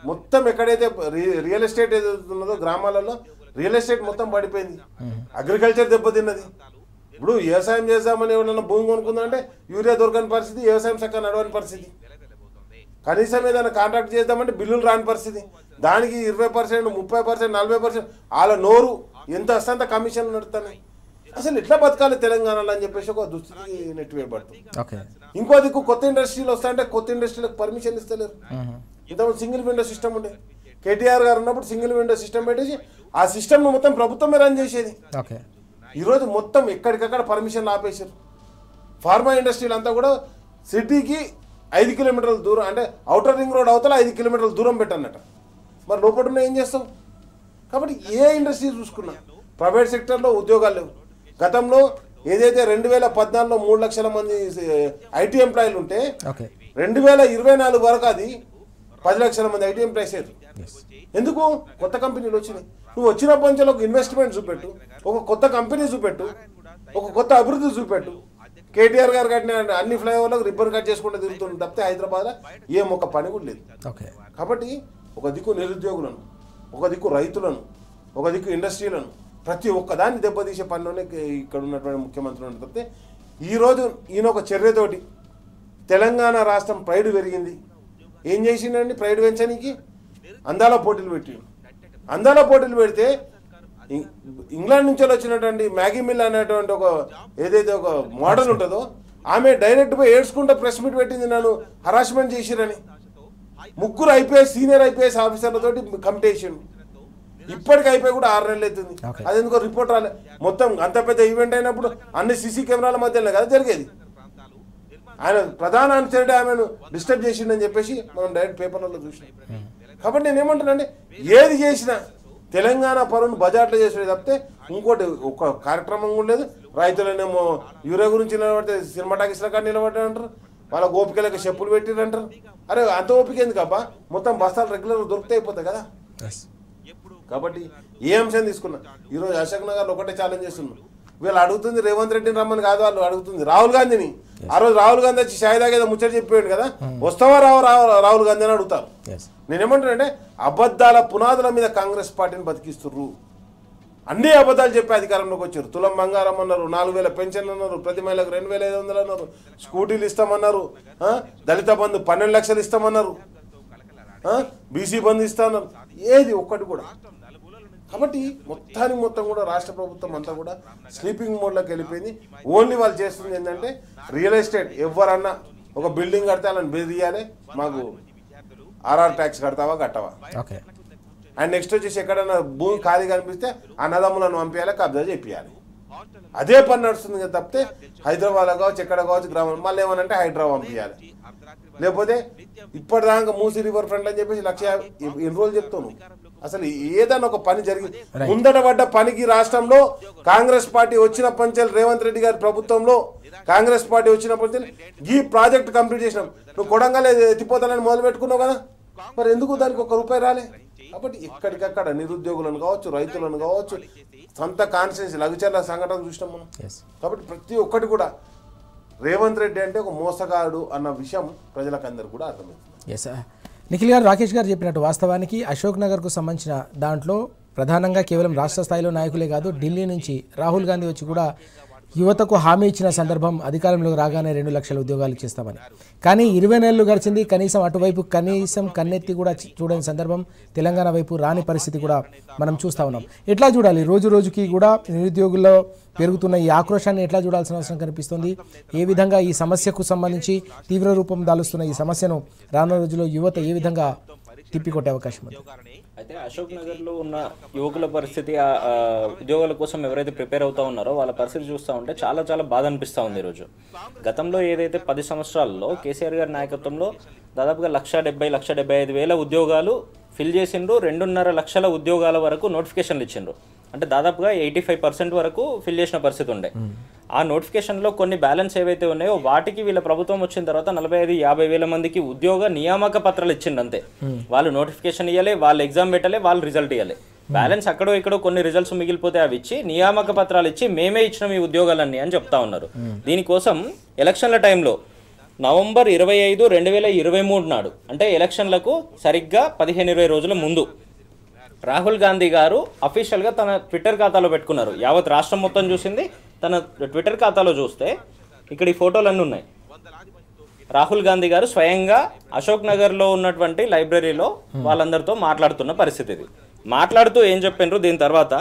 మొత్తం ఎక్కడైతే రియల్ ఎస్టేట్ ఏదైతున్నదో గ్రామాలలో రియల్ ఎస్టేట్ మొత్తం పడిపోయింది. అగ్రికల్చర్ దెబ్బతిన్నది. ఇప్పుడు వ్యవసాయం చేద్దామని ఎవరైనా భూమి కొనుక్కుందంటే యూరియా దొరకని పరిస్థితి, వ్యవసాయం చక్కగా నడవని పరిస్థితి. కనీసం ఏదైనా కాంట్రాక్ట్ చేద్దామంటే బిల్లులు రాని పరిస్థితి. దానికి 20%, 30%, 40% వాళ్ళ నోరు ఎంత వస్తే కమిషన్లు నడుస్తున్నాయి. అసలు ఎట్లా బతకాలి తెలంగాణలో అని చెప్పేసి ఒక దుస్థితి నెట్టివేయబడుతుంది. ఇంకో దిక్కు కొత్త ఇండస్ట్రీలు వస్తాయంటే కొత్త ఇండస్ట్రీలకు పర్మిషన్ ఇస్తలేరు. ఇంతకుముందు సింగిల్ విండో సిస్టమ్ ఉండే, కేటీఆర్ గారు ఉన్నప్పుడు సింగిల్ విండో సిస్టమ్ పెట్టేసి ఆ సిస్టమ్ను మొత్తం ప్రభుత్వమే రన్ చేసేది. ఈరోజు మొత్తం ఎక్కడికక్కడ పర్మిషన్లు ఆపేశారు. ఫార్మా ఇండస్ట్రీలు అంతా కూడా సిటీకి 5 కిలోమీటర్ల దూరం, అంటే అవుటర్ రింగ్ రోడ్ అవతల 5 కిలోమీటర్ల దూరం పెట్టన్నట. మరి లోపల ఉన్న ఏం చేస్తావు? కాబట్టి ఏ ఇండస్ట్రీ చూసుకున్నా ప్రైవేట్ సెక్టర్లో ఉద్యోగాలు లేవు. గతంలో ఏదైతే 2014లో 3 లక్షల మంది ఐటీ ఎంప్లాయీలు ఉంటే 2024 వరకు అది 10 లక్షల మంది ఐటీ ఎంప్లాయీస్ అయ్యారు. ఎందుకు? కొత్త కంపెనీలు వచ్చినాయి. నువ్వు వచ్చిన పంచాలు ఒక ఇన్వెస్ట్మెంట్ చూపెట్టు, ఒక కొత్త కంపెనీ చూపెట్టు, ఒక కొత్త అభివృద్ధి చూపెట్టు. కేటీఆర్ గారు కట్టిన అన్ని ఫ్లైఓవర్లకు రిబ్బన్ కట్ చేసుకుంటూ తిరుగుతుంది తప్పితే హైదరాబాద్లో ఏం ఒక పని కూడా లేదు. కాబట్టి ఒక దిక్కు నిరుద్యోగులను, ఒక దిక్కు రైతులను, ఒక దిక్కు ఇండస్ట్రీలను, ప్రతి ఒక్కదాన్ని దెబ్బతీసే పనిలోనే ఇక్కడ ఉన్నటువంటి ముఖ్యమంత్రి ఉన్న తప్పితే ఈరోజు ఈయన ఒక చర్యతోటి తెలంగాణ రాష్ట్రం ప్రైడ్ పెరిగింది. ఏం చేసిండండి ప్రైడ్ పెంచడానికి? అందాల పోటీలు పెట్టి, అందాల పోటీలు పెడితే ఇంగ్లాండ్ నుంచి వచ్చినటువంటి మ్యాగీ మిల్ అనేటువంటి ఒక ఏదైతే ఒక మోడల్ ఉంటుందో ఆమె డైరెక్ట్ పోయి ఏడ్చుకుంటూ ప్రెస్ మీట్ పెట్టింది, నన్ను హరాస్మెంట్ చేసిరని. 3 IPS సీనియర్ IPS ఆఫీసర్లతోటి కమిటీ వేసిండు. ఇప్పటికి అయిపోయి కూడా 6 నెలలు అవుతుంది. అది ఎందుకో రిపోర్ట్ రాలే. మొత్తం అంత పెద్ద ఈవెంట్ అయినప్పుడు అన్ని CC కెమెరాల మధ్యలో కదా జరిగేది. ఆయన ప్రధాన అనుచరుడే ఆమెను డిస్టర్బ్ చేసిండని చెప్పేసి మనం డైరెక్ట్ పేపర్లలో చూసినాం. కాబట్టి నేను ఏమంటానంటే ఏది చేసినా తెలంగాణ పరువును బజార్లో చేసేది తప్పితే ఇంకోటి ఒక కార్యక్రమం కూడా లేదు. రైతులనేమో యూరియా గురించి నిలబడితే సినిమా టాకీస్ల కాడ నిలబడ్డారు అంటారు, వాళ్ళ ఓపికలకు చెప్పులు పెట్టిరు అంటారు. అరే అంత ఓపిక ఎందుకు అబ్బా, మొత్తం బస్తాలు రెగ్యులర్గా దొరికితే అయిపోతాయి కదా. కాబట్టి ఏ అంశం తీసుకున్నా ఈరోజు అశోక్ నగర్లో ఒకటే ఛాలెంజ్ చేస్తున్నాం. వీళ్ళు అడుగుతుంది రేవంత్ రెడ్డిని రమ్మని కాదు, వాళ్ళు అడుగుతుంది రాహుల్ గాంధీని. ఆ రోజు రాహుల్ గాంధీ వచ్చి షాయిదాగా ఏదో ముచ్చట చెప్పాడు కదా, వస్తావా రాహుల్ గాంధీ అని అడుగుతారు. నేనేమంటానంటే అబద్ధాల పునాదుల మీద కాంగ్రెస్ పార్టీని బతికిస్తుర్రు. అన్ని అబద్ధాలు చెప్పి అధికారంలోకి వచ్చారు. తులం బంగారం అన్నారు, 4000 పెన్షన్లు అన్నారు, ప్రతి మహిళకు 2500 అన్నారు, స్కూటీలు ఇస్తామన్నారు, దళిత బంధు 12 లక్షలు ఇస్తామన్నారు, బీసీ బంధు ఇస్తామన్నారు. ఏది ఒక్కటి కూడా. కాబట్టి మొత్తం కూడా రాష్ట్ర ప్రభుత్వం అంతా కూడా స్లీపింగ్ మోడ్లోకి వెళ్ళిపోయింది. ఓన్లీ వాళ్ళు చేస్తుంది ఏంటంటే రియల్ ఎస్టేట్. ఎవరన్నా ఒక బిల్డింగ్ కడితే వాళ్ళని బెదిరియాలి, మాకు ఆర్ఆర్ ట్యాక్స్ కడతావా కట్టవా. అండ్ నెక్స్ట్ వచ్చేసి ఎక్కడన్నా భూమి ఖాళీ కనిపిస్తే అన్నదమ్ములను పంపించాలి, కబ్జా చేపియాలి. అదే పని నడుస్తుంది కదా తప్పితే హైదరాబాద్లో కావచ్చు, ఎక్కడ కావచ్చు గ్రామం మళ్ళీ ఏమనంటే హైదరాబాద్ పంపించాలి. లేకపోతే ఇప్పటిదాకా మూసీ రివర్ ఫ్రంట్ అని చెప్పేసి 150 ఎన్ని రోజులు చెప్తాను. అసలు ఏదైనా ఒక పని జరిగింది ముందట పడ్డ పనికి రాష్ట్రంలో కాంగ్రెస్ పార్టీ వచ్చిన పంచాలు రేవంత్ రెడ్డి గారి ప్రభుత్వంలో కాంగ్రెస్ పార్టీ వచ్చిన పంచాలు ఈ ప్రాజెక్ట్ కంప్లీట్ చేసినాం. నువ్వు కొడంగల్ ఎత్తిపోతానని మొదలు పెట్టుకున్నావు కదా, మరి ఎందుకు దానికి ₹1 రాలే? కాబట్టి ఎక్కడికక్కడ నిరుద్యోగులను కావచ్చు, రైతులను కావచ్చు, సొంత కాన్స్టిట్యున్సీ లఘుచర్ల సంఘటన చూసినాం మనం. కాబట్టి ప్రతి ఒక్కటి కూడా రేవంత్ రెడ్డి అంటే ఒక మోసగాడు అన్న విషయం ప్రజలకు అందరూ కూడా అర్థమవుతుంది. నిఖిల్ గారు, రాకేష్ గారు చెప్పినట్టు వాస్తవానికి అశోక్ నగర్కు సంబంధించిన దాంట్లో ప్రధానంగా కేవలం రాష్ట్ర స్థాయిలో నాయకులే కాదు, ఢిల్లీ నుంచి రాహుల్ గాంధీ వచ్చి కూడా యువతకు హామీ ఇచ్చిన సందర్భం అధికారంలోకి రాగానే 2 లక్షల ఉద్యోగాలు ఇచ్చేస్తామని. కానీ 20 నెలలు గడిచింది, కనీసం అటువైపు కన్నెత్తి కూడా చూడని సందర్భం, తెలంగాణ వైపు రాని పరిస్థితి కూడా మనం చూస్తూ ఉన్నాం. ఎట్లా చూడాలి? రోజు రోజుకి కూడా నిరుద్యోగుల్లో పెరుగుతున్న ఈ ఆక్రోశాన్ని ఎట్లా చూడాల్సిన అవసరం కనిపిస్తుంది? ఏ విధంగా ఈ సమస్యకు సంబంధించి తీవ్ర రూపం దాలుస్తున్న ఈ సమస్యను రానున్న రోజుల్లో యువత ఏ విధంగా తిప్పికొట్టే అవకాశం ఉంది? అయితే అశోక్ నగర్లో ఉన్న యువకుల పరిస్థితి, ఉద్యోగాల కోసం ఎవరైతే ప్రిపేర్ అవుతా ఉన్నారో వాళ్ళ పరిస్థితి చూస్తూ ఉంటే చాలా చాలా బాధ అనిపిస్తూ ఉంది. ఈరోజు గతంలో ఏదైతే 10 సంవత్సరాల్లో కేసీఆర్ గారి నాయకత్వంలో దాదాపుగా 1,70,000-1,75,000 ఉద్యోగాలు ఫిల్ చేసిండ్రు, 2.5 లక్షల ఉద్యోగాల వరకు నోటిఫికేషన్లు ఇచ్చిండ్రు. అంటే దాదాపుగా 85% వరకు ఫిల్ చేసిన పరిస్థితి ఉండే. ఆ నోటిఫికేషన్లో కొన్ని బ్యాలెన్స్ ఏవైతే ఉన్నాయో వాటికి వీళ్ళ ప్రభుత్వం వచ్చిన తర్వాత 45-50 వేల మందికి ఉద్యోగ నియామక పత్రాలు ఇచ్చిండు అంతే. వాళ్ళు నోటిఫికేషన్ ఇవ్వాలి, వాళ్ళు ఎగ్జామ్ పెట్టాలి, వాళ్ళు రిజల్ట్ ఇవ్వాలి. బ్యాలెన్స్ అక్కడో ఇక్కడో కొన్ని రిజల్ట్స్ మిగిలిపోతే అవి ఇచ్చి నియామక పత్రాలు ఇచ్చి మేమే ఇచ్చినాం ఈ ఉద్యోగాలన్నీ అని చెప్తా ఉన్నారు. దీనికోసం ఎలక్షన్ల టైంలో నవంబర్ 25, 2023 నాడు, అంటే ఎలక్షన్లకు సరిగ్గా 15-20 రోజుల ముందు రాహుల్ గాంధీ గారు అఫీషియల్గా తన ట్విట్టర్ ఖాతాలో పెట్టుకున్నారు. యావత్ రాష్ట్రం మొత్తం చూసింది. తన ట్విట్టర్ ఖాతాలో చూస్తే ఇక్కడ ఈ ఫోటోలన్నీ ఉన్నాయి. రాహుల్ గాంధీ గారు స్వయంగా అశోక్ నగర్లో ఉన్నటువంటి లైబ్రరీలో వాళ్ళందరితో మాట్లాడుతున్న పరిస్థితి ఇది. మాట్లాడుతూ ఏం చెప్పిండ్రు, దీని తర్వాత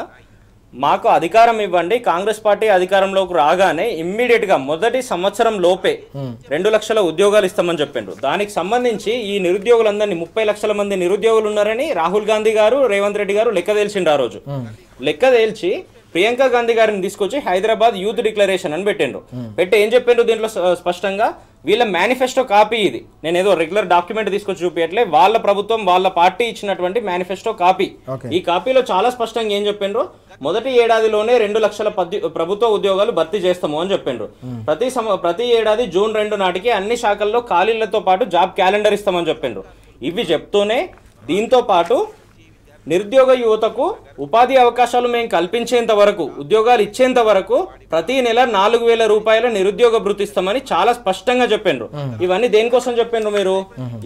మాకు అధికారం ఇవ్వండి, కాంగ్రెస్ పార్టీ అధికారంలోకి రాగానే ఇమ్మీడియట్గా మొదటి సంవత్సరం లోపే 2 లక్షల ఉద్యోగాలు ఇస్తామని చెప్పిండ్రు. దానికి సంబంధించి ఈ నిరుద్యోగులందరినీ 30 లక్షల మంది నిరుద్యోగులు ఉన్నారని రాహుల్ గాంధీ గారు, రేవంత్ రెడ్డి గారు లెక్క తేల్చిండ్రు. ఆ రోజు లెక్క తేల్చి ప్రియాంక గాంధీ గారిని తీసుకొచ్చి హైదరాబాద్ యూత్ డిక్లరేషన్ అని పెట్టిండ్రు. పెట్టి ఏం చెప్పిండ్రు దీంట్లో స్పష్టంగా, వీళ్ళ మేనిఫెస్టో కాపీ ఇది. నేను ఏదో రెగ్యులర్ డాక్యుమెంట్ తీసుకొచ్చి చూపించట్లే, వాళ్ళ ప్రభుత్వం వాళ్ళ పార్టీ ఇచ్చినటువంటి మేనిఫెస్టో కాపీ. ఈ కాపీలో చాలా స్పష్టంగా ఏం చెప్పిండ్రు, మొదటి ఏడాదిలోనే 2 లక్షల ప్రభుత్వ ఉద్యోగాలు భర్తీ చేస్తాము అని చెప్పిండ్రు. ప్రతి ఏడాది జూన్ 2 నాటికి అన్ని శాఖల్లో ఖాళీలతో పాటు జాబ్ క్యాలెండర్ ఇస్తామని చెప్పిండ్రు. ఇవి చెప్తూనే దీంతో పాటు నిరుద్యోగ యువతకు ఉపాధి అవకాశాలు మేము కల్పించేంత వరకు, ఉద్యోగాలు ఇచ్చేంత వరకు ప్రతి నెల 4,000 రూపాయల నిరుద్యోగ భృతి ఇస్తామని చాలా స్పష్టంగా చెప్పిండ్రు. ఇవన్నీ దేనికోసం చెప్పిండ్రు మీరు?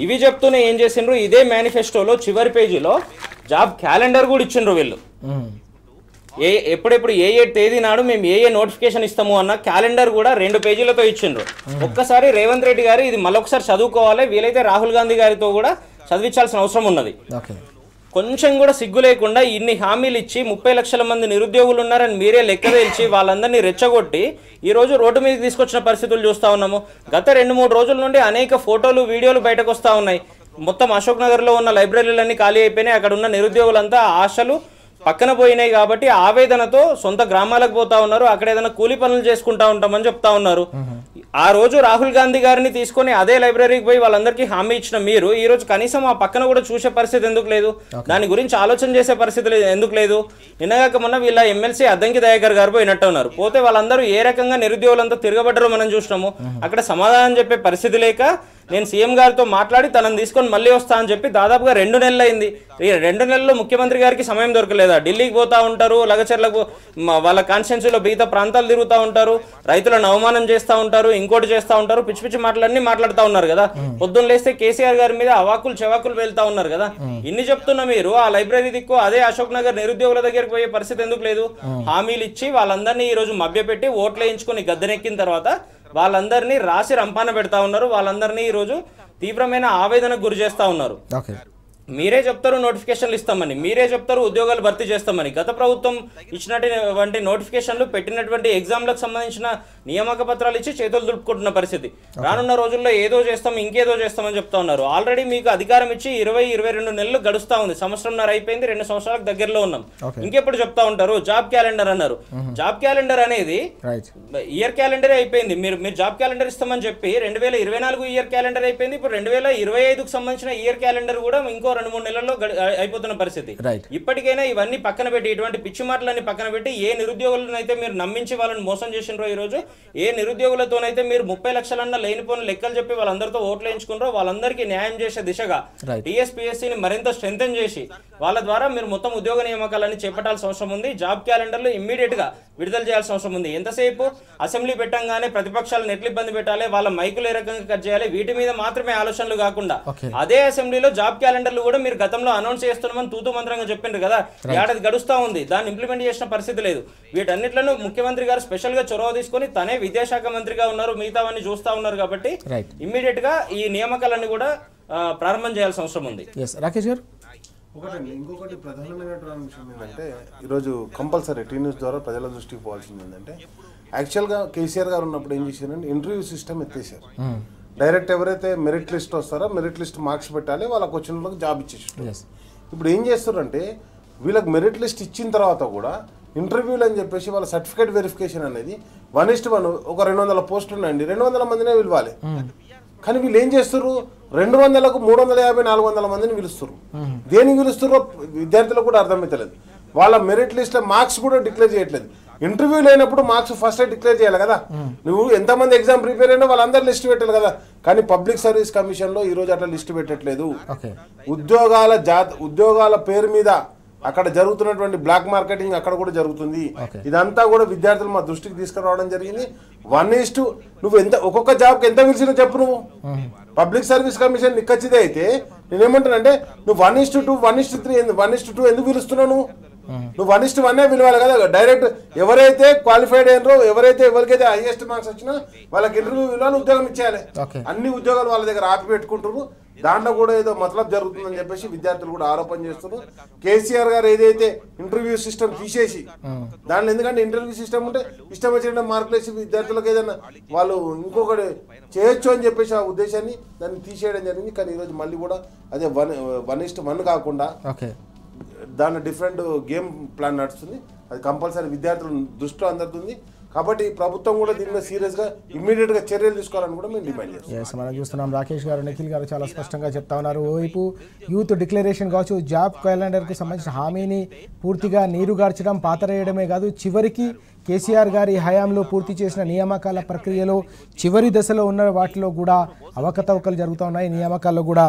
ఇవి చెప్తూనే ఏం చేసిండ్రు, ఇదే మేనిఫెస్టోలో చివరి పేజీలో జాబ్ క్యాలెండర్ కూడా ఇచ్చిండ్రు వీళ్ళు. ఎప్పుడెప్పుడు ఏ తేదీ నాడు మేము ఏ నోటిఫికేషన్ ఇస్తాము అన్న క్యాలెండర్ కూడా 2 పేజీలతో ఇచ్చిండ్రు. ఒక్కసారి రేవంత్ రెడ్డి గారు ఇది మళ్ళొకసారి చదువుకోవాలి, వీలైతే రాహుల్ గాంధీ గారితో కూడా చదివించాల్సిన అవసరం ఉన్నది. కొంచెం కూడా సిగ్గు లేకుండా ఇన్ని హామీలు ఇచ్చి 30 లక్షల మంది నిరుద్యోగులు ఉన్నారని మీరే లెక్క తేల్చి వాళ్ళందరినీ రెచ్చగొట్టి ఈ రోజు రోడ్డు మీదకి తీసుకొచ్చిన పరిస్థితులు చూస్తూ ఉన్నాము. గత 2-3 రోజుల నుండి అనేక ఫోటోలు, వీడియోలు బయటకు వస్తూ ఉన్నాయి. మొత్తం అశోక్ నగర్లో ఉన్న లైబ్రరీలన్నీ ఖాళీ అయిపోయినాయి. అక్కడ ఉన్న నిరుద్యోగులంతా ఆశలు పక్కన పోయినాయి కాబట్టి ఆవేదనతో సొంత గ్రామాలకు పోతా ఉన్నారు. అక్కడ ఏదైనా కూలి పనులు చేసుకుంటా ఉంటామని చెప్తా ఉన్నారు. ఆ రోజు రాహుల్ గాంధీ గారిని తీసుకొని అదే లైబ్రరీకి పోయి వాళ్ళందరికీ హామీ ఇచ్చిన మీరు ఈ రోజు కనీసం ఆ పక్కన కూడా చూసే పరిస్థితి ఎందుకు లేదు? దాని గురించి ఆలోచన చేసే పరిస్థితి ఎందుకు లేదు? నిన్నగాక మొన్న వీళ్ళ ఎమ్మెల్సీ అద్దంకి దయాకర్ గారు పోయినట్టు ఉన్నారు. పోతే వాళ్ళందరూ ఏ రకంగా నిరుద్యోగులంతా తిరగబడ్డారో మనం చూసినాము. అక్కడ సమాధానం చెప్పే పరిస్థితి లేక నేను సీఎం గారితో మాట్లాడి తనని తీసుకొని మళ్ళీ వస్తా అని చెప్పి దాదాపుగా 2 నెలలు అయింది. ఈ 2 నెలల్లో ముఖ్యమంత్రి గారికి సమయం దొరకలేదా? ఢిల్లీకి పోతా ఉంటారు, లగచర్లకు వాళ్ళ కాన్స్టిట్యున్సీలో మిగతా ప్రాంతాలు తిరుగుతూ ఉంటారు, రైతులను అవమానం చేస్తూ ఉంటారు, ఇంకోటి చేస్తూ ఉంటారు, పిచ్చి పిచ్చి మాటలన్నీ మాట్లాడుతూ ఉన్నారు కదా. పొద్దున్న లేస్తే కేసీఆర్ గారి మీద అవాకులు చెవాకులు వెళ్తా ఉన్నారు కదా. ఇన్ని చెప్తున్నా మీరు ఆ లైబ్రరీ దిక్కు అదే అశోక్ నగర్ నిరుద్యోగుల దగ్గరికి పోయే పరిస్థితి ఎందుకు లేదు? హామీలు ఇచ్చి వాళ్ళందరినీ ఈ రోజు మభ్యపెట్టి ఓట్లు వేయించుకొని గద్దెనెక్కిన తర్వాత వాళ్ళందరినీ రాసి రంపాన పెడతా ఉన్నారు. వాళ్ళందరినీ ఈ రోజు తీవ్రమైన ఆవేదనకు గురి చేస్తా ఉన్నారు. మీరే చెప్తారు నోటిఫికేషన్లు ఇస్తామని, మీరే చెప్తారు ఉద్యోగాలు భర్తీ చేస్తామని. గత ప్రభుత్వం ఇచ్చినటువంటి నోటిఫికేషన్లు పెట్టినటువంటి ఎగ్జామ్లకు సంబంధించిన నియామక పత్రాలు ఇచ్చి చేతులు దులుపుకుంటున్న పరిస్థితి. రానున్న రోజుల్లో ఏదో చేస్తాం ఇంకేదో చేస్తామని చెప్తా ఉన్నారు. ఆల్రెడీ మీకు అధికారం ఇచ్చి 20-22 నెలలు గడుస్తా ఉంది. సంవత్సరంన్నర అయిపోయింది, 2 సంవత్సరాలకు దగ్గరలో ఉన్నాం. ఇంకెప్పుడు చెప్తా ఉంటారు జాబ్ క్యాలెండర్ అన్నారు. జాబ్ క్యాలెండర్ అనేది ఇయర్ క్యాలెండరే అయిపోయింది. మీరు జాబ్ క్యాలెండర్ ఇస్తామని చెప్పి 2024 ఇయర్ క్యాలెండర్ అయిపోయింది. ఇప్పుడు 2025కు సంబంధించిన ఇయర్ క్యాలెండర్ కూడా ఇంకో 2-3 నెలల్లో అయిపోతున్న పరిస్థితి. ఇప్పటికైనా ఇవన్నీ పక్కన పెట్టి, ఇటువంటి పిచ్చి మాటలన్నీ పక్కన పెట్టి, ఏ నిరుద్యోగులనైతే మీరు నమ్మించి వాళ్ళని మోసం చేసినారో ఈ రోజు, ఏ నిరుద్యోగులతోనైతే మీరు 30 లక్షలన్న లేనిపోయిన లెక్కలు చెప్పి వాళ్ళందరితో ఓట్లు వేయించుకున్నారో వాళ్ళందరికీ న్యాయం చేసే దిశగా టీఎస్పీఎస్సీని మరింత స్ట్రెంథెన్ చేసి వాళ్ళ ద్వారా మీరు మొత్తం ఉద్యోగ నియామకాలన్నీ చేపట్టాల్సిన అవసరం ఉంది. జాబ్ క్యాలెండర్లు ఇమ్మీడియట్ గా విడుదల చేయాల్సిన అవసరం ఉంది. ఎంతసేపు అసెంబ్లీ పెట్టంగానే ప్రతిపక్షాలను ఎట్లా ఇబ్బంది పెట్టాలి, వాళ్ళ మైకులు ఏ రకంగా కట్ చేయాలి, వీటి మీద మాత్రమే ఆలోచనలు కాకుండా అదే అసెంబ్లీలో జాబ్ క్యాలెండర్లు కూడా మీరు గతంలో అనౌన్స్ చేస్తున్నామని తూతూ మంత్రంగా చెప్పిండ్రు కదా. ఏడాది గడుస్తా ఉంది, దాన్ని ఇంప్లిమెంట్ చేసిన పరిస్థితి లేదు. వీటన్నిట్లను ముఖ్యమంత్రి గారు స్పెషల్ గా చొరవ తీసుకొని తనే విద్యాశాఖ మంత్రిగా ఉన్నారు, మిగతావన్నీ చూస్తా ఉన్నారు కాబట్టి ఇమ్మీడియట్ గా ఈ నియామకాలన్నీ కూడా ప్రారంభం చేయాల్సిన అవసరం ఉంది. రాకేష్ గారు, ఒకటండి, ఇంకొకటి ప్రధానమైనటువంటి విషయం ఏంటంటే ఈరోజు కంపల్సరీ టీ న్యూస్ ద్వారా ప్రజల దృష్టికి పోవాల్సింది ఏంటంటే, యాక్చువల్గా కేసీఆర్ గారు ఉన్నప్పుడు ఏం చేశారంటే ఇంటర్వ్యూ సిస్టమ్ ఎత్తేసారు. డైరెక్ట్ ఎవరైతే మెరిట్ లిస్ట్ వస్తారో మెరిట్ లిస్ట్ మార్క్స్ పెట్టాలి, వాళ్ళకి వచ్చిన వాళ్ళకి జాబ్ ఇచ్చేసారు. ఇప్పుడు ఏం చేస్తారంటే వీళ్ళకి మెరిట్ లిస్ట్ ఇచ్చిన తర్వాత కూడా ఇంటర్వ్యూలు అని చెప్పేసి వాళ్ళ సర్టిఫికేట్ వెరిఫికేషన్ అనేది 1:1 ఒక 200 పోస్టులు ఉన్నాయండి, 200 మందినే పిలవాలి. కానీ వీళ్ళు ఏం చేస్తారు, 200కు 350, 400 మందిని పిలుస్తారు. దేనికి పిలుస్తారో విద్యార్థులకు కూడా అర్థమవుతలేదు. వాళ్ళ మెరిట్ లిస్ట్ మార్క్స్ కూడా డిక్లేర్ చేయట్లేదు. ఇంటర్వ్యూ లేనప్పుడు మార్క్స్ ఫస్ట్ డిక్లేర్ చేయాలి కదా. నువ్వు ఎంతమంది ఎగ్జామ్ ప్రిపేర్ అయినా వాళ్ళందరూ లిస్ట్ పెట్టాలి కదా. కానీ పబ్లిక్ సర్వీస్ కమిషన్లో ఈరోజు అట్లా లిస్ట్ పెట్టట్లేదు. ఉద్యోగాల పేరు మీద అక్కడ జరుగుతున్నటువంటి బ్లాక్ మార్కెటింగ్ అక్కడ కూడా జరుగుతుంది. ఇదంతా కూడా విద్యార్థులు మా దృష్టికి తీసుకురావడం జరిగింది. 1:, నువ్వు ఎంత ఒక్కొక్క జాబ్కి ఎంత పిలిచినా చెప్పు. నువ్వు పబ్లిక్ సర్వీస్ కమిషన్ నిక్కచ్చిదే అయితే నేనేమంటానంటే నువ్వు 1:2, 1:3, 1:2 ఎందుకు పిలుస్తున్నావు? నువ్వు 1:1 పిలవాలి కదా. డైరెక్ట్ ఎవరైతే క్వాలిఫైడ్ అయినరో, ఎవరికైతే హైయెస్ట్ మార్క్స్ వచ్చినా వాళ్ళకి ఇంటర్వ్యూ పిలవాలి, ఉద్యోగం ఇచ్చేయాలి. అన్ని ఉద్యోగాలు వాళ్ళ దగ్గర ఆపి పెట్టుకుంటారు. దాంట్లో కూడా ఏదో మతలబ్ జరుగుతుందని చెప్పేసి విద్యార్థులు కూడా ఆరోపణ చేస్తున్నారు. కేసీఆర్ గారు ఏదైతే ఇంటర్వ్యూ సిస్టమ్ తీసేసి దాంట్లో, ఎందుకంటే ఇంటర్వ్యూ సిస్టమ్ ఉంటే ఇష్టం వచ్చిన మార్కులు వేసి విద్యార్థులకు ఏదైనా వాళ్ళు ఇంకొకటి చేయొచ్చు అని చెప్పేసి ఆ ఉద్దేశాన్ని దాన్ని తీసేయడం జరిగింది. కానీ ఈరోజు మళ్ళీ కూడా అదే 1:1 కాకుండా దాని డిఫరెంట్ గేమ్ ప్లాన్ నడుస్తుంది. అది కంపల్సరీ విద్యార్థుల దృష్టిలో అందరుతుంది. కాబట్టి ప్రభుత్వం కూడా దీని మీద సీరియస్గా ఇమ్మీడియట్గా చర్యలు తీసుకోవాలని కూడా మేము డిమాండ్ చేస్తాం. మనం చూస్తున్నాం రాకేష్ గారు, నిఖిల్ గారు చాలా స్పష్టంగా చెప్తా ఉన్నారు. ఓవైపు యూత్ డిక్లరేషన్ కావచ్చు, జాబ్ క్యాలెండర్కు సంబంధించిన హామీని పూర్తిగా నీరుగార్చడం, పాతరేయడమే కాదు, చివరికి కేసీఆర్ గారి హయాంలో పూర్తి చేసిన నియామకాల ప్రక్రియలో చివరి దశలో ఉన్న వాటిలో కూడా అవకతవకలు జరుగుతూ ఉన్నాయి. నియామకాల్లో కూడా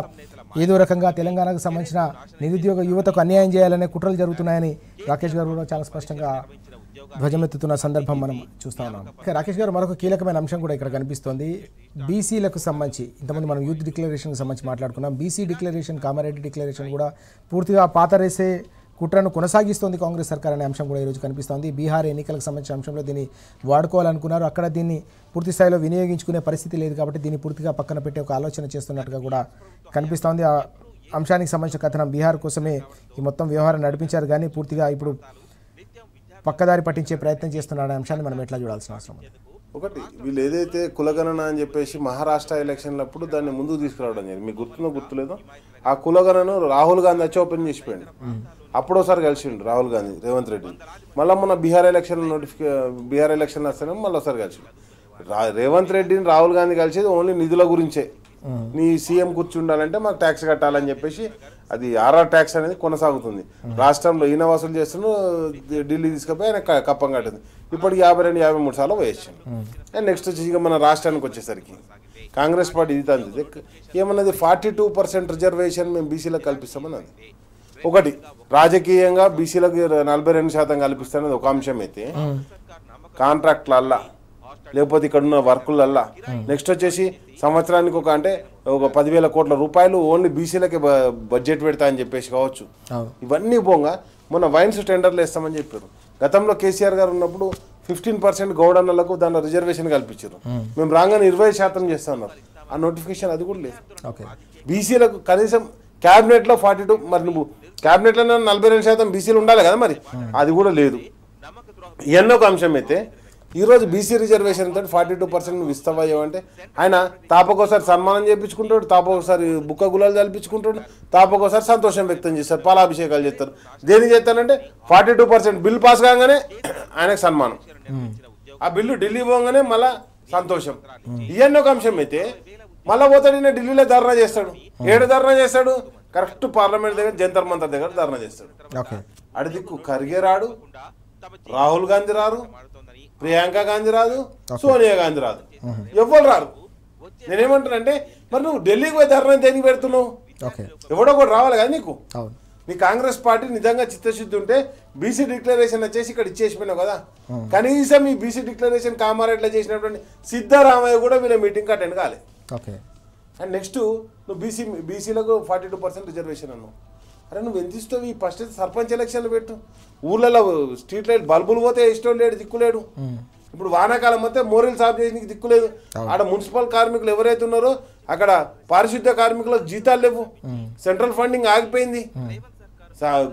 ఏదో రకంగా తెలంగాణకు సంబంధించిన నిరుద్యోగ యువతకు అన్యాయం చేయాలనే కుట్రలు జరుగుతున్నాయని రాకేష్ గారు కూడా చాలా స్పష్టంగా ధ్వజమెత్తుతున్న సందర్భం మనం చూస్తా ఉన్నాం. రాకేష్ గారు, మరొక కీలకమైన అంశం కూడా ఇక్కడ కనిపిస్తోంది. బీసీలకు సంబంధించి ఇంతకుముందు మనం యూత్ డిక్లరేషన్కి సంబంధించి మాట్లాడుకున్నాం. బీసీ డిక్లరేషన్, కామారెడ్డి డిక్లరేషన్ కూడా పూర్తిగా పాతరేసే కుట్రను కొనసాగిస్తోంది కాంగ్రెస్ సర్కార్ అనే అంశం కూడా ఈరోజు కనిపిస్తోంది. బీహార్ ఎన్నికలకు సంబంధించిన అంశంలో దీన్ని వాడుకోవాలనుకున్నారు, అక్కడ దీన్ని పూర్తి స్థాయిలో వినియోగించుకునే పరిస్థితి లేదు కాబట్టి దీన్ని పూర్తిగా పక్కన పెట్టే ఒక ఆలోచన చేస్తున్నట్టుగా కూడా కనిపిస్తోంది. ఆ అంశానికి సంబంధించిన కథనం బీహార్ కోసమే ఈ మొత్తం వ్యవహారం నడిపించారు, కానీ పూర్తిగా ఇప్పుడు పక్కదారి పట్టించే ప్రయత్నం చేస్తున్నారనే అంశాన్ని మనం ఎట్లా చూడాల్సిన అవసరం ఉంది. ఒకటి, వీళ్ళు ఏదైతే కులగణన అని చెప్పేసి మహారాష్ట్ర ఎలక్షన్లప్పుడు దాన్ని ముందుకు తీసుకురావడం జరిగింది. మీకు గుర్తులేదో, ఆ కులగణను రాహుల్ గాంధీ వచ్చి ఓపెన్ చేసిపోయింది. అప్పుడోసారి కలిసిండు రాహుల్ గాంధీ రేవంత్ రెడ్డి. మళ్ళీ మొన్న బీహార్ ఎలక్షన్ వస్తేనే మళ్ళీ ఒకసారి కలిసిండు. రేవంత్ రెడ్డిని రాహుల్ గాంధీ కలిసేది ఓన్లీ నిధుల గురించే. నీ సీఎం కూర్చుండాలంటే మాకు ట్యాక్స్ కట్టాలని చెప్పేసి అది ఆర్ఆర్ ట్యాక్స్ అనేది కొనసాగుతుంది. రాష్ట్రంలో ఈయన వసూలు చేస్తున్న ఢిల్లీ తీసుకుపోయి ఆయన కప్పం కట్టింది. ఇప్పటికి 52-53 సార్లు వేసాను. అండ్ నెక్స్ట్ వచ్చి ఇక మన రాష్ట్రానికి వచ్చేసరికి కాంగ్రెస్ పార్టీ ఇది తంది ఏమన్నది 42% రిజర్వేషన్ మేము బీసీలకు కల్పిస్తామన్నది. ఒకటి రాజకీయంగా బీసీలకు 42% కల్పిస్తానది ఒక అంశం అయితే, కాంట్రాక్ట్లల్లా లేకపోతే ఇక్కడ ఉన్న వర్కులల్లా నెక్స్ట్ వచ్చేసి సంవత్సరానికి ఒక 10,000 కోట్ల రూపాయలు ఓన్లీ బీసీలకే బడ్జెట్ పెడతా అని చెప్పేసి కావచ్చు. ఇవన్నీ పోగా మొన్న వైన్స్ టెండర్లు వేస్తామని చెప్పారు. గతంలో కేసీఆర్ గారు ఉన్నప్పుడు 15% గౌడన్నలకు దాంట్లో రిజర్వేషన్ కల్పించారు. మేము రాగానే 20% చేస్తా ఉన్నారు. ఆ నోటిఫికేషన్ అది కూడా లేదు. బీసీలకు కనీసం క్యాబినెట్లో 42, మరి నువ్వు క్యాబినెట్లో 42% బీసీలు ఉండాలి కదా, మరి అది కూడా లేదు. ఇవన్నీ ఒక అంశం అయితే ఈరోజు బీసీ రిజర్వేషన్ తోటి 42% నువ్వు ఇస్తావా అంటే ఆయన తాపకోసారి సన్మానం చేయించుకుంటాడు, తాపకోసారి బుక్క గులాలు చల్పించుకుంటాడు, తాపకోసారి సంతోషం వ్యక్తం చేస్తారు, పాలాభిషేకాలు చేస్తారు. దేనికి చేస్తానంటే 42% బిల్ పాస్ కాగానే ఆయనకు సన్మానం, ఆ బిల్లు ఢిల్లీ పోగానే మళ్ళా సంతోషం. ఇవన్నీ ఒక అంశం అయితే మళ్ళీ పోతాడు ఈయన ఢిల్లీలో ధర్నా చేస్తాడు. ఏడు ధర్నా చేస్తాడు, కరెక్ట్ పార్లమెంట్ దగ్గర జంతర్ మంతర్ దగ్గర ధర్నా చేస్తాడు. అడి దిక్కు ఖర్గే రాడు, రాహుల్ గాంధీ రారు, ప్రియాంక గాంధీ రాదు, సోనియా గాంధీ రాదు, ఎవ్వరు రారు. నేనేమంటానంటే మరి నువ్వు ఢిల్లీకి పోయి ధర్నా దేనికి పెడుతున్నావు? ఎవడో కూడా రావాలి కదా నీకు. నీ కాంగ్రెస్ పార్టీ నిజంగా చిత్తశుద్ధి ఉంటే బీసీ డిక్లరేషన్ వచ్చేసి ఇక్కడ ఇచ్చేసిపోయినావు కదా. కనీసం ఈ బీసీ డిక్లరేషన్ కామారెడ్డిలో చేసినటువంటి సిద్ధరామయ్య కూడా వీళ్ళ మీటింగ్కి అటెండ్ కాలే. అండ్ నెక్స్ట్ నువ్వు బీసీలకు 42% రిజర్వేషన్ అన్నావు. అరే నువ్వు ఎంత ఇస్తావు? ఈ ఫస్ట్ సర్పంచ్ ఎలక్షన్లు పెట్టు. ఊళ్ళలో స్ట్రీట్ లైట్ బల్బులు పోతే ఇష్టం లేడు, దిక్కులేడు. ఇప్పుడు వానాకాలం వస్తే మోరీలు సాఫ్ చేయడానికి దిక్కులేదు. ఆడ మున్సిపల్ కార్మికులు ఎవరైతే ఉన్నారో అక్కడ పారిశుద్ధ్య కార్మికులకు జీతాలు లేవు, సెంట్రల్ ఫండింగ్ ఆగిపోయింది,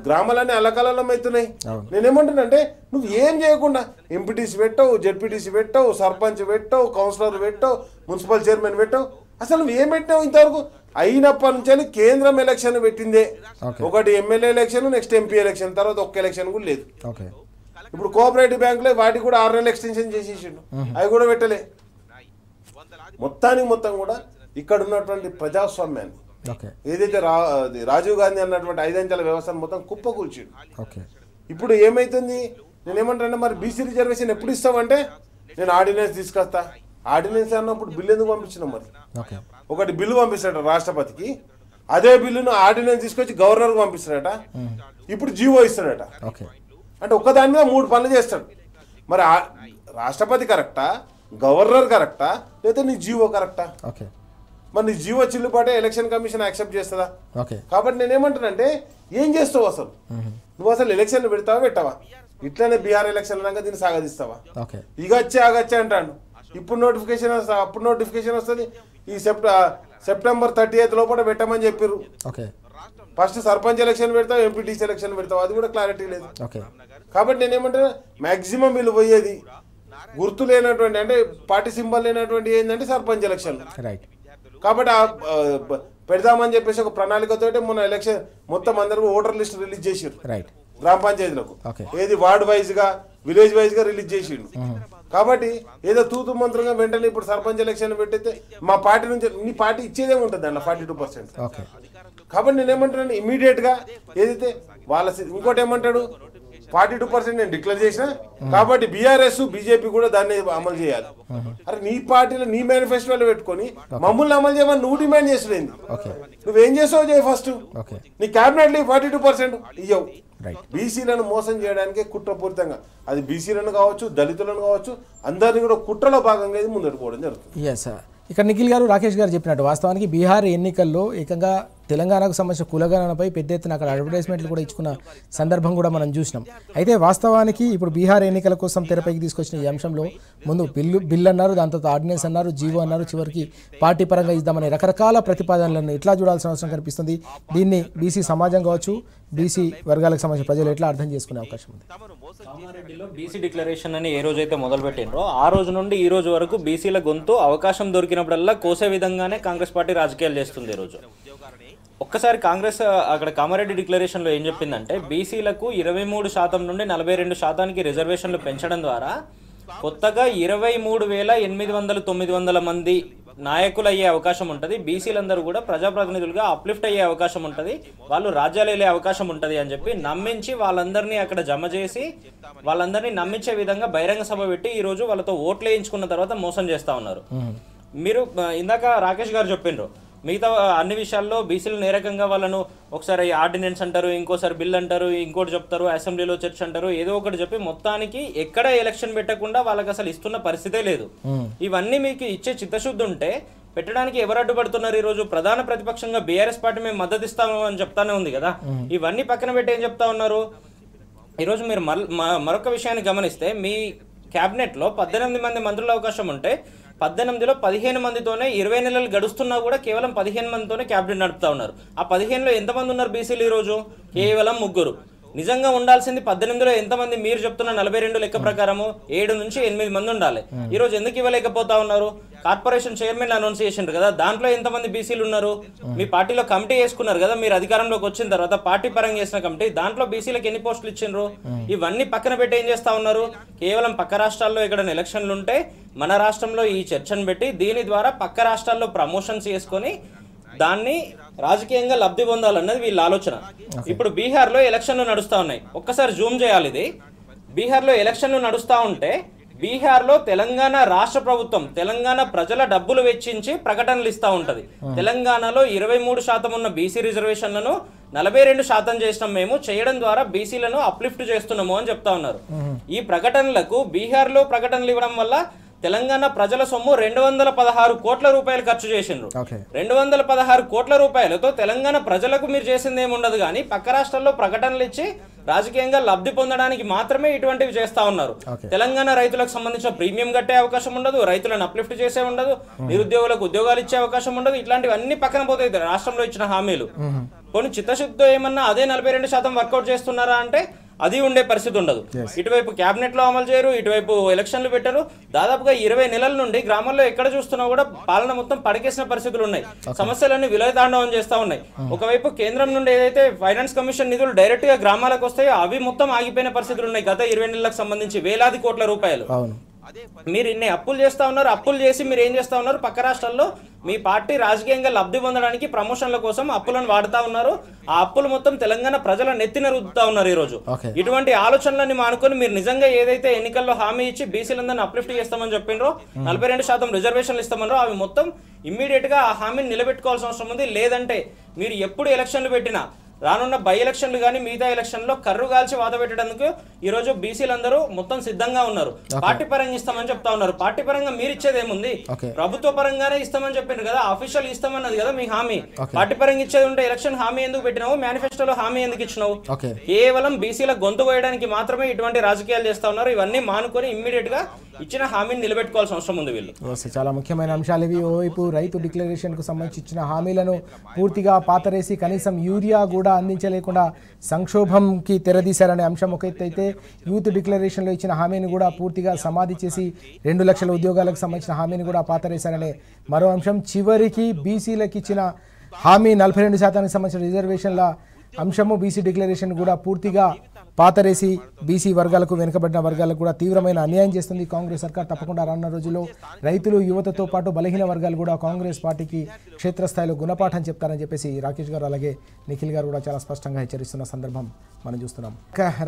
గ్రామాలన్నీ అల్లకల్లం అవుతున్నాయి. నేనేమంటున్నానంటే నువ్వు ఏం చేయకుండా ఎంపీటీసీ పెట్టావు, జెడ్పీటీసీ పెట్టావు, సర్పంచ్ పెట్టావు, కౌన్సిలర్ పెట్టావు, మున్సిపల్ చైర్మన్ పెట్టావు. అసలు నువ్వు ఏం పెట్టావు ఇంతవరకు? అయినప్పటి నుంచి కేంద్రం ఎలక్షన్ పెట్టిందే, ఒకటి MLA election, next MP election, తర్వాత ఒక్క ఎలక్షన్ కూడా లేదు. ఇప్పుడు కోఆపరేటివ్ బ్యాంకులే వాటికి కూడా 6 నెలలు ఎక్స్టెన్షన్ చేసేసిండు, అవి కూడా పెట్టలే. మొత్తం కూడా ఇక్కడ ఉన్నటువంటి ప్రజాస్వామ్యాన్ని ఏదైతే రాజీవ్ గాంధీ అన్నటువంటి 5 అంచెల వ్యవస్థను మొత్తం కుప్పకూల్చిండు. ఇప్పుడు ఏమైతుంది? నేనేమంటానంటే మరి బీసీ రిజర్వేషన్ ఎప్పుడు ఇస్తామంటే నేను ఆర్డినెన్స్ తీసుకొస్తా. ఆర్డినెన్స్ అన్నప్పుడు బిల్లు ఎందుకు పంపించినాం? మరి ఒకటి బిల్లు పంపిస్తాడట రాష్ట్రపతికి, అదే బిల్లును ఆర్డినెన్స్ తీసుకొచ్చి గవర్నర్కి పంపిస్తాడట, ఇప్పుడు జీవో ఇస్తాడట. అంటే ఒక్కదాని మీద 3 పనులు చేస్తాడు. మరి రాష్ట్రపతి కరెక్టా, గవర్నర్ కరెక్టా, లేదా నీ జీవో కరెక్టా? మరి నీ జీవో చిల్లుపాటే ఎలక్షన్ కమిషన్ యాక్సెప్ట్ చేస్తుందా? కాబట్టి నేనేమంటానంటే ఏం చేస్తావు అసలు? నువ్వు అసలు ఎలక్షన్లు పెడతావా పెట్టావా? ఇట్లానే బీహార్ ఎలక్షన్ లాగా దీన్ని సాగదిస్తావా? ఇగచ్చే ఆగచ్చే అంటాడు. ఇప్పుడు నోటిఫికేషన్ వస్తుంది, అప్పుడు నోటిఫికేషన్ వస్తుంది. ఈ సెప్టెంబర్ 30th లోపల పెట్టమని చెప్పారు. ఫస్ట్ సర్పంచ్ ఎలక్షన్ పెడతావు, ఎంపీటీసీ ఎలక్షన్ పెడతావు, అది కూడా క్లారిటీ లేదు. కాబట్టి నేనేమంటాను మాక్సిమం వీళ్ళు పోయేది గుర్తు లేనటువంటి, అంటే పార్టీ సింబల్ లేనటువంటి ఏంటంటే సర్పంచ్ ఎలక్షన్. కాబట్టి పెడదామని చెప్పేసి ఒక ప్రణాళికతో మొన్న ఎలక్షన్ మొత్తం అందరూ ఓటర్ లిస్ట్ రిలీజ్ చేసారు గ్రామ పంచాయతీలకు. ఏది వార్డ్ వైజ్ గా, విలేజ్ వైజ్ గా రిలీజ్ చేసిండు. కాబట్టి ఏదో తూతు మంత్రంగా వెంటనే ఇప్పుడు సర్పంచ్ ఎలక్షన్ పెట్టితే మా పార్టీ నుంచి నీ పార్టీ ఇచ్చేదే ఉంటుంది అన్న 42%. కాబట్టి నేనేమంటాను ఇమీడియట్ గా ఏదైతే వాళ్ళ ఇంకోటి ఏమంటాడు 42% నేను డిక్లేర్ చేసిన, కాబట్టి బీఆర్ఎస్ బీజేపీ కూడా దాన్ని అమలు చేయాలి. అరే నీ పార్టీలో నీ మేనిఫెస్టోలో పెట్టుకొని మమ్మల్ని అమలు చేయమని నువ్వు డిమాండ్ చేస్తుంది. నువ్వేం చేసావు చేయి ఫస్ట్. నీ క్యాబినెట్ 42% ఇయ్యవు. బీసీలను మోసం చేయడానికి కుట్రపూరితంగా, అది బీసీలను కావచ్చు, దళితులను కావచ్చు, అందరినీ కూడా కుట్రలో భాగంగా ఇది ముందడు పోవడం జరుగుతుంది. ఇక్కడ నిఖిల్ గారు, రాకేష్ గారు చెప్పినట్టు వాస్తవానికి బీహార్ ఎన్నికల్లో ఏకంగా తెలంగాణకు సంబంధించిన కులగణనపై పెద్ద ఎత్తున అక్కడ అడ్వర్టైజ్మెంట్లు కూడా ఇచ్చుకున్న సందర్భం కూడా మనం చూసినాం. అయితే వాస్తవానికి ఇప్పుడు బీహార్ ఎన్నికల కోసం తెరపైకి తీసుకొచ్చిన ఈ అంశంలో ముందు బిల్లు అన్నారు, దాని తర్వాత ఆర్డినెన్స్ అన్నారు, జీవో అన్నారు, చివరికి పార్టీ పరంగా ఇద్దామనే రకరకాల ప్రతిపాదనలను ఎట్లా చూడాల్సిన అవసరం కనిపిస్తుంది. దీన్ని బీసీ సమాజం కావచ్చు, బీసీ వర్గాలకు సంబంధించిన ప్రజలు ఎట్లా అర్థం చేసుకునే అవకాశం ఉంది? కామారెడ్డిలో బీసీ డిక్లరేషన్ అని ఏ రోజైతే మొదలు పెట్టినరో ఆ రోజు నుండి ఈ రోజు వరకు బీసీల గొంతు అవకాశం దొరికినప్పుడల్లా కోసే విధంగానే కాంగ్రెస్ పార్టీ రాజకీయాలు చేస్తుంది. ఈ రోజు ఒక్కసారి కాంగ్రెస్ అక్కడ కామారెడ్డి డిక్లరేషన్లో ఏం చెప్పిందంటే బీసీలకు 23% నుండి 42% రిజర్వేషన్లు పెంచడం ద్వారా కొత్తగా 23,800-900 మంది నాయకులు అయ్యే అవకాశం ఉంటుంది, బీసీలందరూ కూడా ప్రజాప్రతినిధులుగా అప్లిఫ్ట్ అయ్యే అవకాశం ఉంటుంది, వాళ్ళు రాజ్యాలు వెళ్ళే అవకాశం ఉంటుంది అని చెప్పి నమ్మించి వాళ్ళందరినీ అక్కడ జమ చేసి వాళ్ళందరినీ నమ్మించే విధంగా బహిరంగ సభ పెట్టి ఈరోజు వాళ్ళతో ఓట్లు వేయించుకున్న తర్వాత మోసం చేస్తూ ఉన్నారు. మీరు ఇందాక రాకేష్ గారు చెప్పిండ్రు మిగతా అన్ని విషయాల్లో బీసీలు నేరకంగా వాళ్ళను ఒకసారి ఆర్డినెన్స్ అంటారు, ఇంకోసారి బిల్ అంటారు, ఇంకోటి చెప్తారు, అసెంబ్లీలో చర్చ అంటారు, ఏదో ఒకటి చెప్పి మొత్తానికి ఎక్కడ ఎలక్షన్ పెట్టకుండా వాళ్ళకి అసలు ఇస్తున్న పరిస్థితే లేదు. ఇవన్నీ మీకు ఇచ్చే చిత్తశుద్ధి ఉంటే పెట్టడానికి ఎవరు అడ్డుపడుతున్నారు? ఈరోజు ప్రధాన ప్రతిపక్షంగా బీఆర్ఎస్ పార్టీ మేము మద్దతు ఇస్తాము అని చెప్తానే ఉంది కదా. ఇవన్నీ పక్కన పెట్టి ఏం చెప్తా ఉన్నారు? ఈరోజు మీరు మరొక విషయాన్ని గమనిస్తే మీ క్యాబినెట్లో 18 మంది మంత్రుల అవకాశం ఉంటే 18లో 15 మందితోనే 20 నెలలు గడుస్తున్నా కూడా కేవలం 15 మందితోనే క్యాబినెట్ నడుపుతా ఉన్నారు. ఆ 15లో ఎంతమంది ఉన్నారు బీసీలు ఈరోజు? కేవలం 3. నిజంగా ఉండాల్సింది 18లో ఎంతమంది? మీరు చెప్తున్న 42 లెక్క ప్రకారము 7 నుంచి 8 మంది ఉండాలి. ఈరోజు ఎందుకు ఇవ్వలేకపోతా ఉన్నారు? కార్పొరేషన్ చైర్మన్ అనౌన్స్ చేసిండ్రు కదా, దాంట్లో ఎంతమంది బీసీలు ఉన్నారు? మీ పార్టీలో కమిటీ వేసుకున్నారు కదా, మీరు అధికారంలోకి వచ్చిన తర్వాత పార్టీ పరంగా చేసిన కమిటీ, దాంట్లో బీసీలకు ఎన్ని పోస్టులు ఇచ్చిండ్రు? ఇవన్నీ పక్కన పెట్టి ఏం చేస్తా ఉన్నారు? కేవలం పక్క రాష్ట్రాల్లో ఎక్కడైనా ఎలక్షన్లు ఉంటే మన రాష్ట్రంలో ఈ చర్చను పెట్టి దీని ద్వారా పక్క రాష్ట్రాల్లో ప్రమోషన్స్ చేసుకొని దాన్ని రాజకీయంగా లబ్ధి పొందాలన్నది వీళ్ళ ఆలోచన. ఇప్పుడు బీహార్లో ఎలక్షన్లు నడుస్తా ఉన్నాయి, ఒక్కసారి జూమ్ చేయాలి. ఇది బీహార్లో ఎలక్షన్లు నడుస్తా ఉంటే బీహార్లో తెలంగాణ రాష్ట్ర ప్రభుత్వం తెలంగాణ ప్రజల డబ్బులు వెచ్చించి ప్రకటనలు ఇస్తా ఉంటది. తెలంగాణలో 23% ఉన్న బీసీ రిజర్వేషన్లను 42% చేసినాం, మేము చేయడం ద్వారా బీసీలను అప్లిఫ్ట్ చేస్తున్నాము అని చెప్తా ఉన్నారు. ఈ ప్రకటనలకు బీహార్లో ప్రకటనలు ఇవ్వడం వల్ల తెలంగాణ ప్రజల సొమ్ము 216 కోట్ల రూపాయలు ఖర్చు చేసిండ్రు. 216 కోట్ల రూపాయలతో తెలంగాణ ప్రజలకు మీరు చేసింది ఏముండదు, కానీ పక్క రాష్ట్రాల్లో ప్రకటనలు ఇచ్చి రాజకీయంగా లబ్ధి పొందడానికి మాత్రమే ఇటువంటివి చేస్తా ఉన్నారు. తెలంగాణ రైతులకు సంబంధించిన ప్రీమియం కట్టే అవకాశం ఉండదు, రైతులను అప్లిఫ్ట్ చేసే ఉండదు, నిరుద్యోగులకు ఉద్యోగాలు ఇచ్చే అవకాశం ఉండదు. ఇట్లాంటివి అన్ని పక్కన పోతాయి రాష్ట్రంలో ఇచ్చిన హామీలు. కొన్ని చిత్తశుద్ధితో ఏమన్నా అదే 42% వర్కౌట్ చేస్తున్నారా అంటే అది ఉండే పరిస్థితి ఉండదు. ఇటువైపు క్యాబినెట్ లో అమలు చేయరు, ఇటువైపు ఎలక్షన్లు పెట్టరు. దాదాపుగా 20 నెలల నుండి గ్రామాల్లో ఎక్కడ చూస్తున్నా కూడా పాలన మొత్తం పడకేసిన పరిస్థితులు ఉన్నాయి. సమస్యలన్నీ విలయతాండవం చేస్తా ఉన్నాయి. ఒకవైపు కేంద్రం నుండి ఏదైతే ఫైనాన్స్ కమిషన్ నిధులు డైరెక్ట్ గా గ్రామాలకు వస్తాయో అవి మొత్తం ఆగిపోయిన పరిస్థితులు ఉన్నాయి. గత 20 నెలలకు సంబంధించి వేలాది కోట్ల రూపాయలు మీరు ఇన్ని అప్పులు చేస్తా ఉన్నారు. అప్పులు చేసి మీరు ఏం చేస్తా ఉన్నారు? పక్క రాష్ట్రాల్లో మీ పార్టీ రాజకీయంగా లబ్ధి పొందడానికి ప్రమోషన్ల కోసం అప్పులను వాడుతా ఉన్నారు. ఆ అప్పులు మొత్తం తెలంగాణ ప్రజల నెత్తిన రుద్దుతా ఉన్నారు. ఈ రోజు ఇటువంటి ఆలోచనలన్నీ మానుకొని మీరు నిజంగా ఏదైతే ఎన్నికల్లో హామీ ఇచ్చి బీసీలందరినీ అప్లిఫ్ట్ చేస్తామని చెప్పిండ్రో, 42% రిజర్వేషన్లు ఇస్తామన్నారో అవి మొత్తం ఇమ్మీడియట్ గా ఆ హామీని నిలబెట్టుకోవాల్సిన అవసరం ఉంది. లేదంటే మీరు ఎప్పుడు ఎలక్షన్లు పెట్టినా రానున్న బై ఎలక్షన్లు కానీ మిగతా ఎలక్షన్లో కర్రు కాల్చి వాద పెట్టడానికి ఈ రోజు బీసీలందరూ మొత్తం సిద్ధంగా ఉన్నారు. పార్టీ పరంగా ఇస్తామని చెప్తా ఉన్నారు. పార్టీ పరంగా మీరు ఇచ్చేది ఏముంది? ప్రభుత్వ పరంగానే ఇస్తామని చెప్పిండ్రు కదా, అఫీషియల్ ఇస్తామన్నది కదా మీ హామీ. పార్టీ పరంగా ఇచ్చేది ఉంటే ఎలక్షన్ హామీ ఎందుకు పెట్టినావు? మేనిఫెస్టోలో హామీ ఎందుకు ఇచ్చినావు? కేవలం బీసీల గొంతు కోయడానికి మాత్రమే ఇటువంటి రాజకీయాలు చేస్తా ఉన్నారు. ఇవన్నీ మానుకొని ఇమ్మీడియట్ గా ఇచ్చిన హామీని నిలబెట్టుకోవాల్సిన అవసరం ఉంది వీళ్ళు. చాలా ముఖ్యమైన అంశాలు ఇవి. ఓవైపు రైతు డిక్లరేషన్ కు సంబంధించి ఇచ్చిన హామీలను పూర్తిగా పాతరేసి కనీసం యూరియా కూడా అందించలేకుండా సంక్షోభంకి తెరదీశారనే అంశం ఒక ఎత్తు అయితే, యూత్ డిక్లరేషన్లో ఇచ్చిన హామీని కూడా పూర్తిగా సమాధి చేసి 2 లక్షల ఉద్యోగాలకు సంబంధించిన హామీని కూడా పాతరేశారనే మరో అంశం. చివరికి బీసీలకు ఇచ్చిన హామీ 42% సంబంధించిన రిజర్వేషన్ల అంశము బీసీ డిక్లరేషన్ కూడా పూర్తిగా పాతరేసి బీసీ వర్గాలకు, వెనుకబడిన వర్గాలకు కూడా తీవ్రమైన అన్యాయం చేస్తుంది కాంగ్రెస్ సర్కార్. తప్పకుండా రానున్న రోజుల్లో రైతులు, యువతతో పాటు బలహీన వర్గాలు కూడా కాంగ్రెస్ పార్టీకి క్షేత్రస్థాయిలో గుణపాఠం చెప్తారని చెప్పేసి రాకేష్ గారు అలాగే నిఖిల్ గారు కూడా చాలా స్పష్టంగా హెచ్చరిస్తున్న సందర్భం మనం చూస్తున్నాం.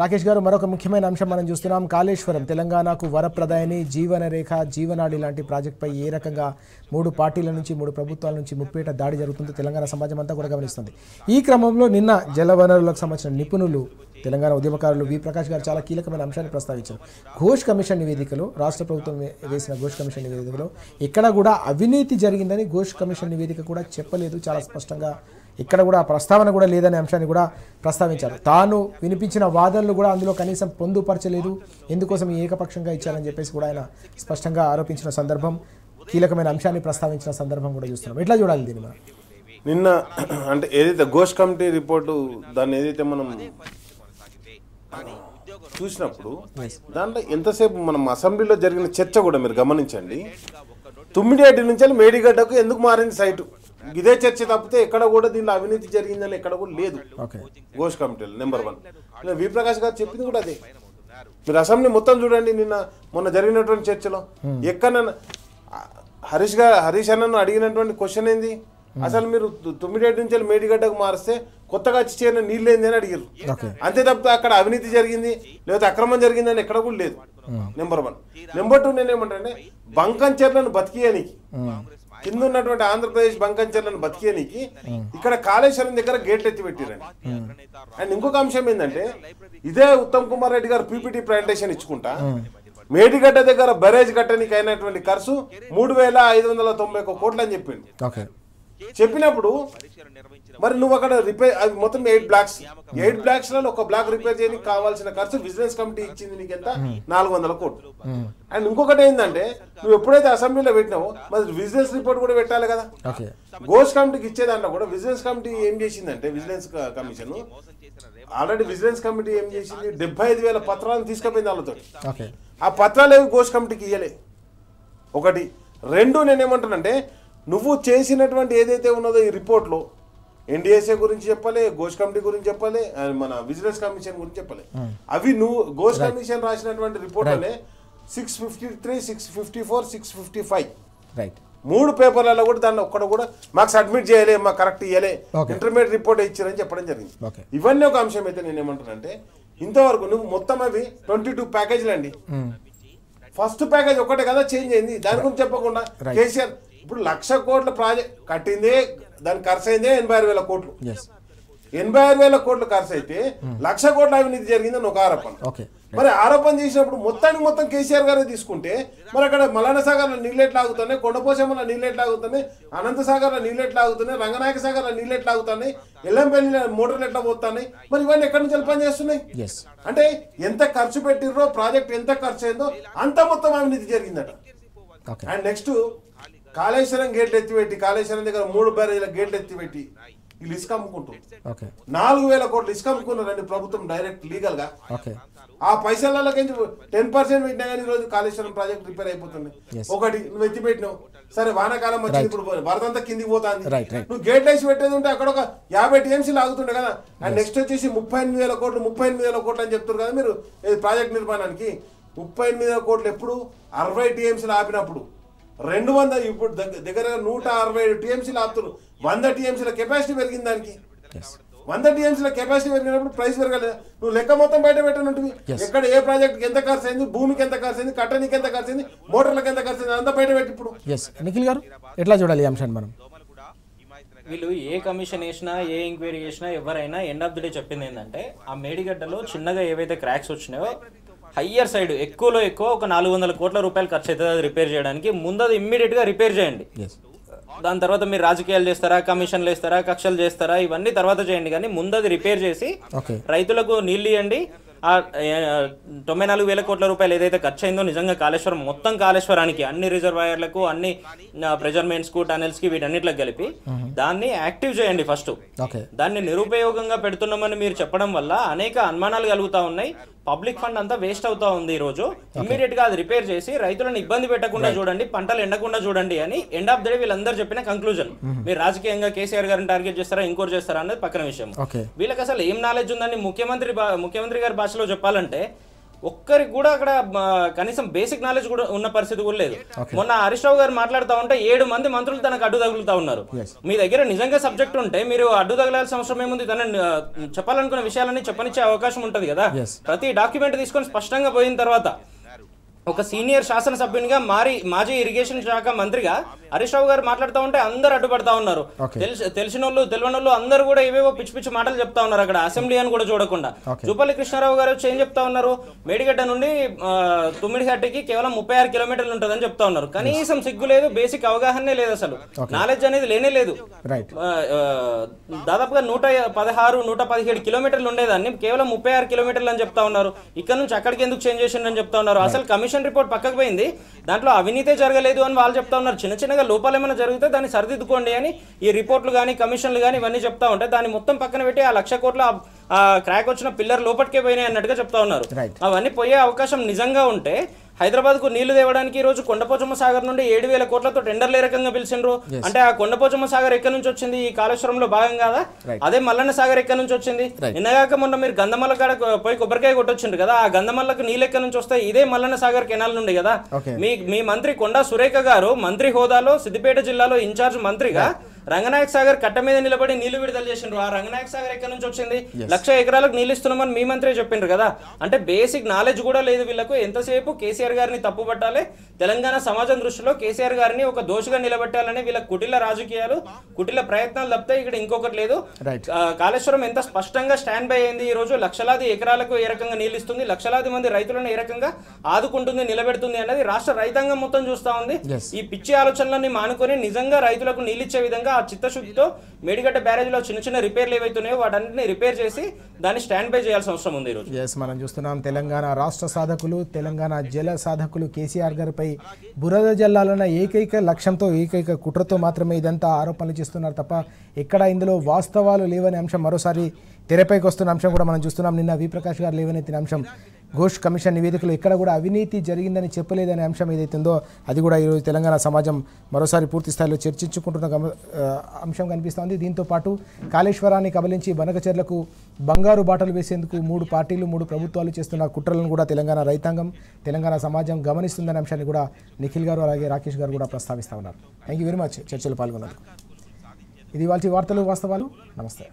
రాకేష్ గారు, మరొక ముఖ్యమైన అంశం మనం చూస్తున్నాం. కాళేశ్వరం తెలంగాణకు వరప్రదాయని, జీవన రేఖ, జీవనాడి లాంటి ప్రాజెక్టుపై ఏ రకంగా 3 పార్టీల నుంచి 3 ప్రభుత్వాల నుంచి ముప్పేట దాడి జరుగుతుందో తెలంగాణ సమాజం అంతా కూడా గమనిస్తుంది. ఈ క్రమంలో నిన్న జలవనరులకు సంబంధించిన నిపుణులు, తెలంగాణ ఉద్యమకారులు వి ప్రకాష్ గారు చాలా కీలకమైన అంశాన్ని ప్రస్తావించారు. ఘోష్ కమిషన్ నివేదికలో, రాష్ట్ర ప్రభుత్వం వేసిన ఘోష్ కమిషన్ నివేదికలో ఎక్కడ కూడా అవినీతి జరిగిందని ఘోష్ కమిషన్ నివేదిక కూడా చెప్పలేదు. చాలా స్పష్టంగా ఇక్కడ కూడా ప్రస్తావన కూడా లేదనే అంశాన్ని కూడా ప్రస్తావించారు. తాను వినిపించిన వాదనలు కూడా అందులో కనీసం పొందుపరచలేదు, ఎందుకోసం ఏకపక్షంగా ఇచ్చారని చెప్పేసి కూడా ఆయన స్పష్టంగా ఆరోపించిన సందర్భం, కీలకమైన అంశాన్ని ప్రస్తావించిన సందర్భం కూడా చూస్తున్నాం. ఎట్లా చూడాలి దీన్ని మనం? నిన్న అంటే ఏదైతే ఘోష్ కమిటీ రిపోర్టు దాన్ని ఏదైతే మనం చూసినప్పుడు దాంట్లో ఎంతసేపు మనం అసెంబ్లీలో జరిగిన చర్చ కూడా మీరు గమనించండి. 9 నుంచి మేడిగడ్డకు ఎందుకు మారింది సైటు, ఇదే చర్చ తప్పితే ఎక్కడ కూడా దీనిలో అవినీతి జరిగిందని ఎక్కడ కూడా లేదు. ఘోష్ కమిటీలో నెంబర్ 1 వి ప్రకాష్ గారు చెప్పింది కూడా అదే. మీరు అసెంబ్లీ మొత్తం చూడండి, నిన్న మొన్న జరిగినటువంటి చర్చలో ఎక్కడైనా హరీష్ అన్నను అడిగినటువంటి క్వశ్చన్ ఏంది, అసలు మీరు 9 నుంచి మేడిగడ్డకు మారిస్తే కొత్తగా వచ్చి చేరిన నీళ్ళు ఏంది అని అడిగారు. అంతే తప్పితే అక్కడ అవినీతి జరిగింది లేకపోతే అక్రమం జరిగింది అని ఎక్కడ కూడా లేదు. నెంబర్ 1. నెంబర్ 2 నేనేమంటే బంకంచెర్లను బతికియనికి, కింద ఉన్నటువంటి ఆంధ్రప్రదేశ్ బంకంచెర్లను బతికియనికి ఇక్కడ కాళేశ్వరం దగ్గర గేట్లు ఎత్తి పెట్టిరండి. అండ్ ఇంకొక అంశం ఏంటంటే ఇదే ఉత్తమ్ కుమార్ రెడ్డి గారు పీపీటీ ప్రెజెంటేషన్ ఇచ్చుకుంటా మేడిగడ్డ దగ్గర బరేజ్ కట్టడానికి అయినటువంటి ఖర్చు 3,591 కోట్లు అని చెప్పిండు. చెప్పినప్పుడు మరి నువ్వు అక్కడ రిపేర్ మొత్తం 8 బ్లాక్స్ లలో ఒక బ్లాక్ రిపేర్ చేయడానికి కావాల్సిన ఖర్చు విజిలెన్స్ కమిటీ ఇచ్చింది నీకు ఎంత 400 కోట్లు. అండ్ ఇంకొకటి ఏంటంటే నువ్వు ఎప్పుడైతే అసెంబ్లీలో పెట్టినావో మరి విజిలెన్స్ రిపోర్ట్ కూడా పెట్టాలి కదా. గోష్ కమిటీకి ఇచ్చేదాంట్లో కూడా విజిలెన్స్ కమిటీ ఏం చేసిందంటే vigilance commission already vigilance committee ఏం చేసింది 75,000 పత్రాలను తీసుకుపోయింది వాళ్ళతో. ఆ పత్రాలు ఏవి గోష్ కమిటీకి ఇయ్యలే. 1. 2 నేనేమంటానంటే నువ్వు చేసినటువంటి ఏదైతే ఉన్నదో ఈ రిపోర్ట్లో ఎన్డీఎస్ఏ గురించి చెప్పాలి, గోష్ కమిటీ గురించి చెప్పాలి, మన విజిలెన్స్ కమిషన్ గురించి చెప్పాలి. అవి నువ్వు గోష్ కమిషన్ రాసినటువంటి రిపోర్ట్లోనే 653, 654, 655 3 పేపర్లలో కూడా దాన్ని ఒక్కడ కూడా మాకు సబ్మిట్ చేయలే, మాకు కరెక్ట్ ఇయ్యలే, ఇంటర్మీడియట్ రిపోర్ట్ ఇచ్చారని చెప్పడం జరిగింది. ఇవన్నీ ఒక అంశం అయితే నేనేమంటానంటే ఇంతవరకు నువ్వు మొత్తం అవి 22 ప్యాకేజీలు అండి. ఫస్ట్ ప్యాకేజ్ ఒకటే కదా చేంజ్ అయింది, దాని గురించి చెప్పకుండా కేసీఆర్ ఇప్పుడు 1,00,000 కోట్ల ప్రాజెక్ట్ కట్టిందే దాని ఖర్చు అయిందే 86,000 కోట్లు. 86,000 కోట్లు ఖర్చు అయితే 1,00,000 కోట్ల అవినీతి జరిగిందని ఒక ఆరోపణ. మరి ఆరోపణ చేసినప్పుడు మొత్తం కేసీఆర్ గారే తీసుకుంటే మరి అక్కడ మలానా సాగర్లో నీళ్ళు ఎట్లా ఆగుతున్నాయి, కొండపోచమ్మలో నీళ్ళు ఎట్లా ఆగుతున్నాయి, అనంత సాగర్లో నీళ్ళు ఎట్లా ఆగుతున్నాయి, రంగనాయక సాగర్లో నీళ్ళు ఎట్లా ఆగుతున్నాయి, ఎల్లంపల్లి మోటార్లు ఎట్లా పోతున్నాయి, మరి ఇవన్నీ ఎక్కడి నుంచి పని చేస్తున్నాయి అంటే ఎంత ఖర్చు పెట్టిర్రో ప్రాజెక్ట్ ఎంత ఖర్చు అయిందో అంత మొత్తం అవినీతి జరిగిందట. అండ్ నెక్స్ట్ కాళేశ్వరం గేట్లు ఎత్తిపెట్టి కాళేశ్వరం దగ్గర 3 బ్యారేజీల గేట్లు ఎత్తిపెట్టి వీళ్ళు ఇసుక అమ్ముకుంటారు. 4,000 కోట్లు ఇసుక అమ్ముకున్నారండి ప్రభుత్వం డైరెక్ట్ లీగల్ గా. ఆ పైసలకి 10% పెట్టినా కానీ ఈరోజు కాళేశ్వరం ప్రాజెక్ట్ రిపేర్ అయిపోతుంది. ఒకటి నువ్వు ఎత్తిపెట్టినావు, సరే వానాకాలం వచ్చింది ఇప్పుడు వరదంతా కిందికి పోతుంది, నువ్వు గేట్ వేసి పెట్టేది ఉంటే అక్కడ ఒక 50 టీఎంసీలు ఆగుతుండే కదా. అండ్ నెక్స్ట్ వచ్చేసి 38,000 కోట్లు 38,000 కోట్లు అని చెప్తారు కదా మీరు ప్రాజెక్ట్ నిర్మాణానికి. 38,000 కోట్లు ఎప్పుడు 60 టీఎంసీలు ఆపినప్పుడు 200 ఇప్పుడు దగ్గర 160 టీఎంసీలు ఆపుతున్నారు. 100 టీఎంసీల కెపాసిటీ పెరిగింది దానికి. 100 టీఎంసీల కెపాసిటీ పెరిగినప్పుడు ప్రైస్ పెరగలేదు. నువ్వు లెక్క మొత్తం బయట పెట్టనుంటుంది, ఎక్కడ ఏ ప్రాజెక్ట్కి ఎంత ఖర్చు అయింది, భూమికి ఎంత ఖర్చు అయింది, కట్టనికి ఎంత ఖర్చు అయింది, మోటార్లకు ఎంత ఖర్చు అయింది అంతా బయట పెట్టి ఇప్పుడు. నిఖిల్ గారు ఎట్లా చూడాలి ఈ అంశాన్ని మనం? వీళ్ళు ఏ కమిషన్ వేసినా ఏ ఎంక్వైరీ చేసినా ఎవరైనా ఎండ్ ఆఫ్ ది డే చెప్పింది ఏంటంటే ఆ మేడిగడ్డలో చిన్నగా ఏవైతే క్రాక్స్ వచ్చినాయో హయ్యర్ సైడ్ ఎక్కువలో ఎక్కువ ఒక 400 కోట్ల రూపాయలు ఖర్చు అవుతుంది అది రిపేర్ చేయడానికి. ముందు అది ఇమ్మీడియట్గా రిపేర్ చేయండి. దాని తర్వాత మీరు రాజకీయాలు చేస్తారా, కమిషన్లు వేస్తారా, కక్షలు చేస్తారా, ఇవన్నీ తర్వాత చేయండి. కానీ ముందు అది రిపేర్ చేసి రైతులకు నీళ్ళు ఇవ్వండి. ఆ 94,000 కోట్ల రూపాయలు ఏదైతే ఖర్చు అయిందో నిజంగా కాళేశ్వరం మొత్తం కాళేశ్వరానికి అన్ని రిజర్వాయర్లకు అన్ని ప్రెజర్మెంట్స్కు టనెల్స్కి వీటన్నిటికి కలిపి దాన్ని యాక్టివ్ చేయండి ఫస్ట్. దాన్ని నిరుపయోగంగా పెడుతున్నామని మీరు చెప్పడం వల్ల అనేక అనుమానాలు కలుగుతా ఉన్నాయి. పబ్లిక్ ఫండ్ అంతా వేస్ట్ అవుతా ఉంది. ఈ రోజు ఇమ్మీడియట్ గా అది రిపేర్ చేసి రైతులను ఇబ్బంది పెట్టకుండా చూడండి, పంటలు ఎండకుండా చూడండి అని ఎండ్ ఆఫ్ ద డే వీళ్ళందరూ చెప్పిన కంక్లూజన్. మీరు రాజకీయంగా కేసీఆర్ గారిని టార్గెట్ చేస్తారా ఇంకోటి చేస్తారా అనేది పక్కన విషయం. వీళ్ళకి అసలు ఏం నాలెడ్జ్ ఉందని ముఖ్యమంత్రి గారి భాషలో చెప్పాలంటే ఒక్కరికి కూడా అక్కడ కనీసం బేసిక్ నాలెడ్జ్ కూడా ఉన్న పరిస్థితి కూడా లేదు. మొన్న హరీష్ రావు గారు మాట్లాడుతూ ఉంటే 7 మంది మంత్రులు తనకు అడ్డు తగులుతా ఉన్నారు. మీ దగ్గర నిజంగా సబ్జెక్ట్ ఉంటే మీరు అడ్డు తగలాల్సిన అవసరం ఏముంది? తనని చెప్పాలనుకున్న విషయాలన్నీ చెప్పనిచ్చే అవకాశం ఉంటది కదా. ప్రతి డాక్యుమెంట్ తీసుకొని స్పష్టంగా పోయిన తర్వాత ఒక సీనియర్ శాసనసభ్యునిగా మాజీ ఇరిగేషన్ శాఖ మంత్రిగా హరీష్ రావు గారు మాట్లాడుతూ ఉంటే అందరు అడ్డుపడతా ఉన్నారు. తెలిసిన వాళ్ళు తెలియని వాళ్ళు అందరూ కూడా ఏవేవో పిచ్చి పిచ్చి మాటలు చెప్తా ఉన్నారు. అక్కడ అసెంబ్లీ అని కూడా చూడకుండా జూపల్లి కృష్ణారావు గారు వచ్చి ఏం చెప్తా ఉన్నారు, మేడిగడ్డ నుండి తుమ్మిడిహట్టికి కేవలం 36 కిలోమీటర్లు ఉంటుందని చెప్తా ఉన్నారు. కనీసం సిగ్గు లేదు, బేసిక్ అవగాహనే లేదు, అసలు నాలెడ్జ్ అనేది లేనే లేదు. దాదాపుగా 116-117 కిలోమీటర్లు ఉండేదాన్ని కేవలం 36 కిలోమీటర్లు అని చెప్తా ఉన్నారు. ఇక్కడ నుంచి అక్కడికి ఎందుకు చేంజ్ చేసిందని చెప్తా ఉన్నారు. అసలు కమిషన్ రిపోర్ట్ పక్కకు పోయింది, దాంట్లో అవినీతే జరగలేదు అని వాళ్ళు చెప్తా ఉన్నారు. చిన్న చిన్నగా లోపాలు ఏమైనా జరిగితే దాన్ని సరిదిద్దుకోండి అని ఈ రిపోర్ట్లు కానీ కమిషన్లు కానీ ఇవన్నీ చెప్తా ఉంటే దాన్ని మొత్తం పక్కన పెట్టి ఆ 1,00,000 కోట్ల క్రాక్ వచ్చిన పిల్లర్ లోపటికే పోయినాయి అన్నట్టుగా చెప్తా ఉన్నారు. అవన్నీ పోయే అవకాశం నిజంగా ఉంటే హైదరాబాద్కు నీళ్లు తేవడానికి ఈ రోజు కొండపోచమ్మ సాగర్ నుండి 7,000 కోట్లతో టెండర్లు ఏ రకంగా పిలిచిండ్రు. అంటే ఆ కొండపోచమ్మ సాగర్ ఎక్కడి నుంచి వచ్చింది? ఈ కాళేశ్వరంలో భాగం కాదా? అదే మల్లన్న సాగర్ ఎక్కడి నుంచి వచ్చింది? నిన్నగాక మొన్న మీరు గంధమల్ల కాడ పోయి కొబ్బరికాయ కొట్టొచ్చిండ్రు కదా, ఆ గంధమల్లకు నీళ్ళు ఎక్కడి నుంచి వస్తాయి? ఇదే మల్లన్న సాగర్ కెనాల్ నుండి కదా. మీ మంత్రి కొండా సురేఖ గారు మంత్రి హోదాలో సిద్దిపేట జిల్లాలో ఇన్ఛార్జ్ మంత్రిగా రంగనాయక సాగర్ కట్ట మీద నిలబడి నీళ్లు విడుదల చేసిండ్రు. ఆ రంగనాయక సాగర్ ఎక్కడి నుంచి వచ్చింది? 1,00,000 ఎకరాలకు నీళ్ళు ఇస్తున్నామని మీ మంత్రి చెప్పిండ్రు కదా. అంటే బేసిక్ నాలెడ్జ్ కూడా లేదు వీళ్ళకు. ఎంతసేపు కేసీఆర్ గారిని తప్పుపట్టాలి, తెలంగాణ సమాజం దృష్టిలో కేసీఆర్ గారిని ఒక దోషిగా నిలబెట్టాలని వీళ్ళ కుటిల రాజకీయాలు, కుటిల ప్రయత్నాలు తప్పితే ఇక్కడ ఇంకొకటి లేదు. కాళేశ్వరం ఎంత స్పష్టంగా స్టాండ్ బై అయింది. ఈ రోజు లక్షలాది ఎకరాలకు ఏ రకంగా నీళ్ళు ఇస్తుంది, లక్షలాది మంది రైతులను ఏ రకంగా ఆదుకుంటుంది, నిలబెడుతుంది అనేది రాష్ట్ర రైతాంగం మొత్తం చూస్తా ఉంది. ఈ పిచ్చి ఆలోచనలన్నీ మానుకొని నిజంగా రైతులకు నీళ్ళిచ్చే విధంగా ఆ చిత్తశుద్ధితో మేడిగడ్డ బ్యారేజ్లో చిన్న చిన్న రిపేర్లు ఏవైతున్నాయో వాటన్నిటిని రిపేర్ చేసి దాన్ని స్టాండ్ బై చేయాల్సిన అవసరం ఉంది. ఈరోజు మనం చూస్తున్నాం తెలంగాణ రాష్ట్ర సాధకులు, తెలంగాణ జల సాధకులు కేసీఆర్ గారిపై బురద జల్లాలన్న ఏకైక లక్ష్యంతో, ఏకైక కుట్రతో మాత్రమే ఇదంతా ఆరోపణలు చేస్తున్నారు తప్ప ఎక్కడ ఇందులో వాస్తవాలు లేవనే అంశం మరోసారి తెరపైకి వస్తున్న అంశం కూడా మనం చూస్తున్నాం. నిన్న వి ప్రకాష్ గారు లేవనెత్తిన అంశం ఘోష్ కమిషన్ నివేదికలో ఎక్కడ కూడా అవినీతి జరిగిందని చెప్పలేదనే అంశం ఏదైతుందో అది కూడా ఈరోజు తెలంగాణ సమాజం మరోసారి పూర్తి స్థాయిలో చర్చించుకుంటున్న అంశం కనిపిస్తోంది. దీంతో పాటు కాళేశ్వరాన్ని కబలించి బనకచెర్లకు బంగారు బాటలు వేసేందుకు 3 పార్టీలు 3 ప్రభుత్వాలు చేస్తున్న కుట్రలను కూడా తెలంగాణ రైతాంగం, తెలంగాణ సమాజం గమనిస్తుందనే అంశాన్ని కూడా నిఖిల్ గారు అలాగే రాకేష్ గారు కూడా ప్రస్తావిస్తూ ఉన్నారు. థ్యాంక్ యూ వెరీ మచ్ చర్చలో పాల్గొన్నందుకు. ఇది వాళ్ళ వార్తలు వాస్తవాలు. నమస్తే.